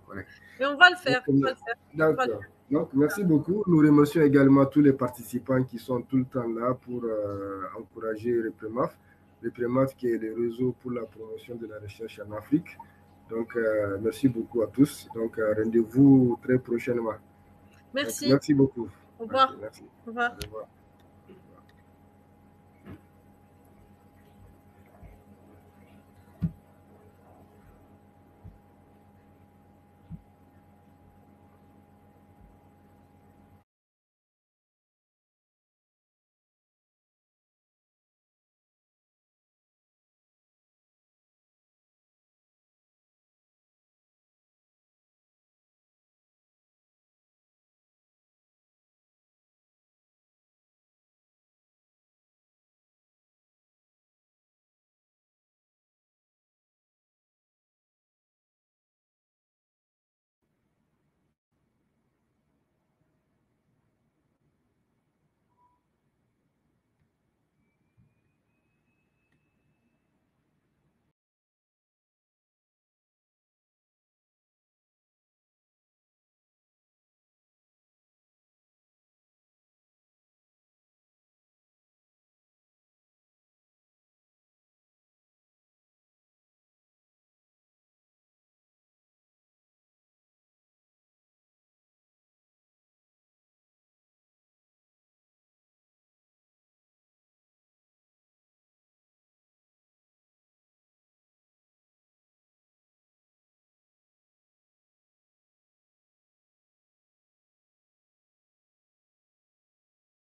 correct. mais on va le faire. On va le faire. On va le D'accord. Donc, merci beaucoup. Nous remercions également tous les participants qui sont tout le temps là pour encourager REPREMAF. REPREMAF qui est le réseau pour la promotion de la recherche en Afrique. Donc, merci beaucoup à tous. Donc, rendez-vous très prochainement. Merci. Donc, merci beaucoup. Au revoir. Okay, merci. Au revoir. Au revoir.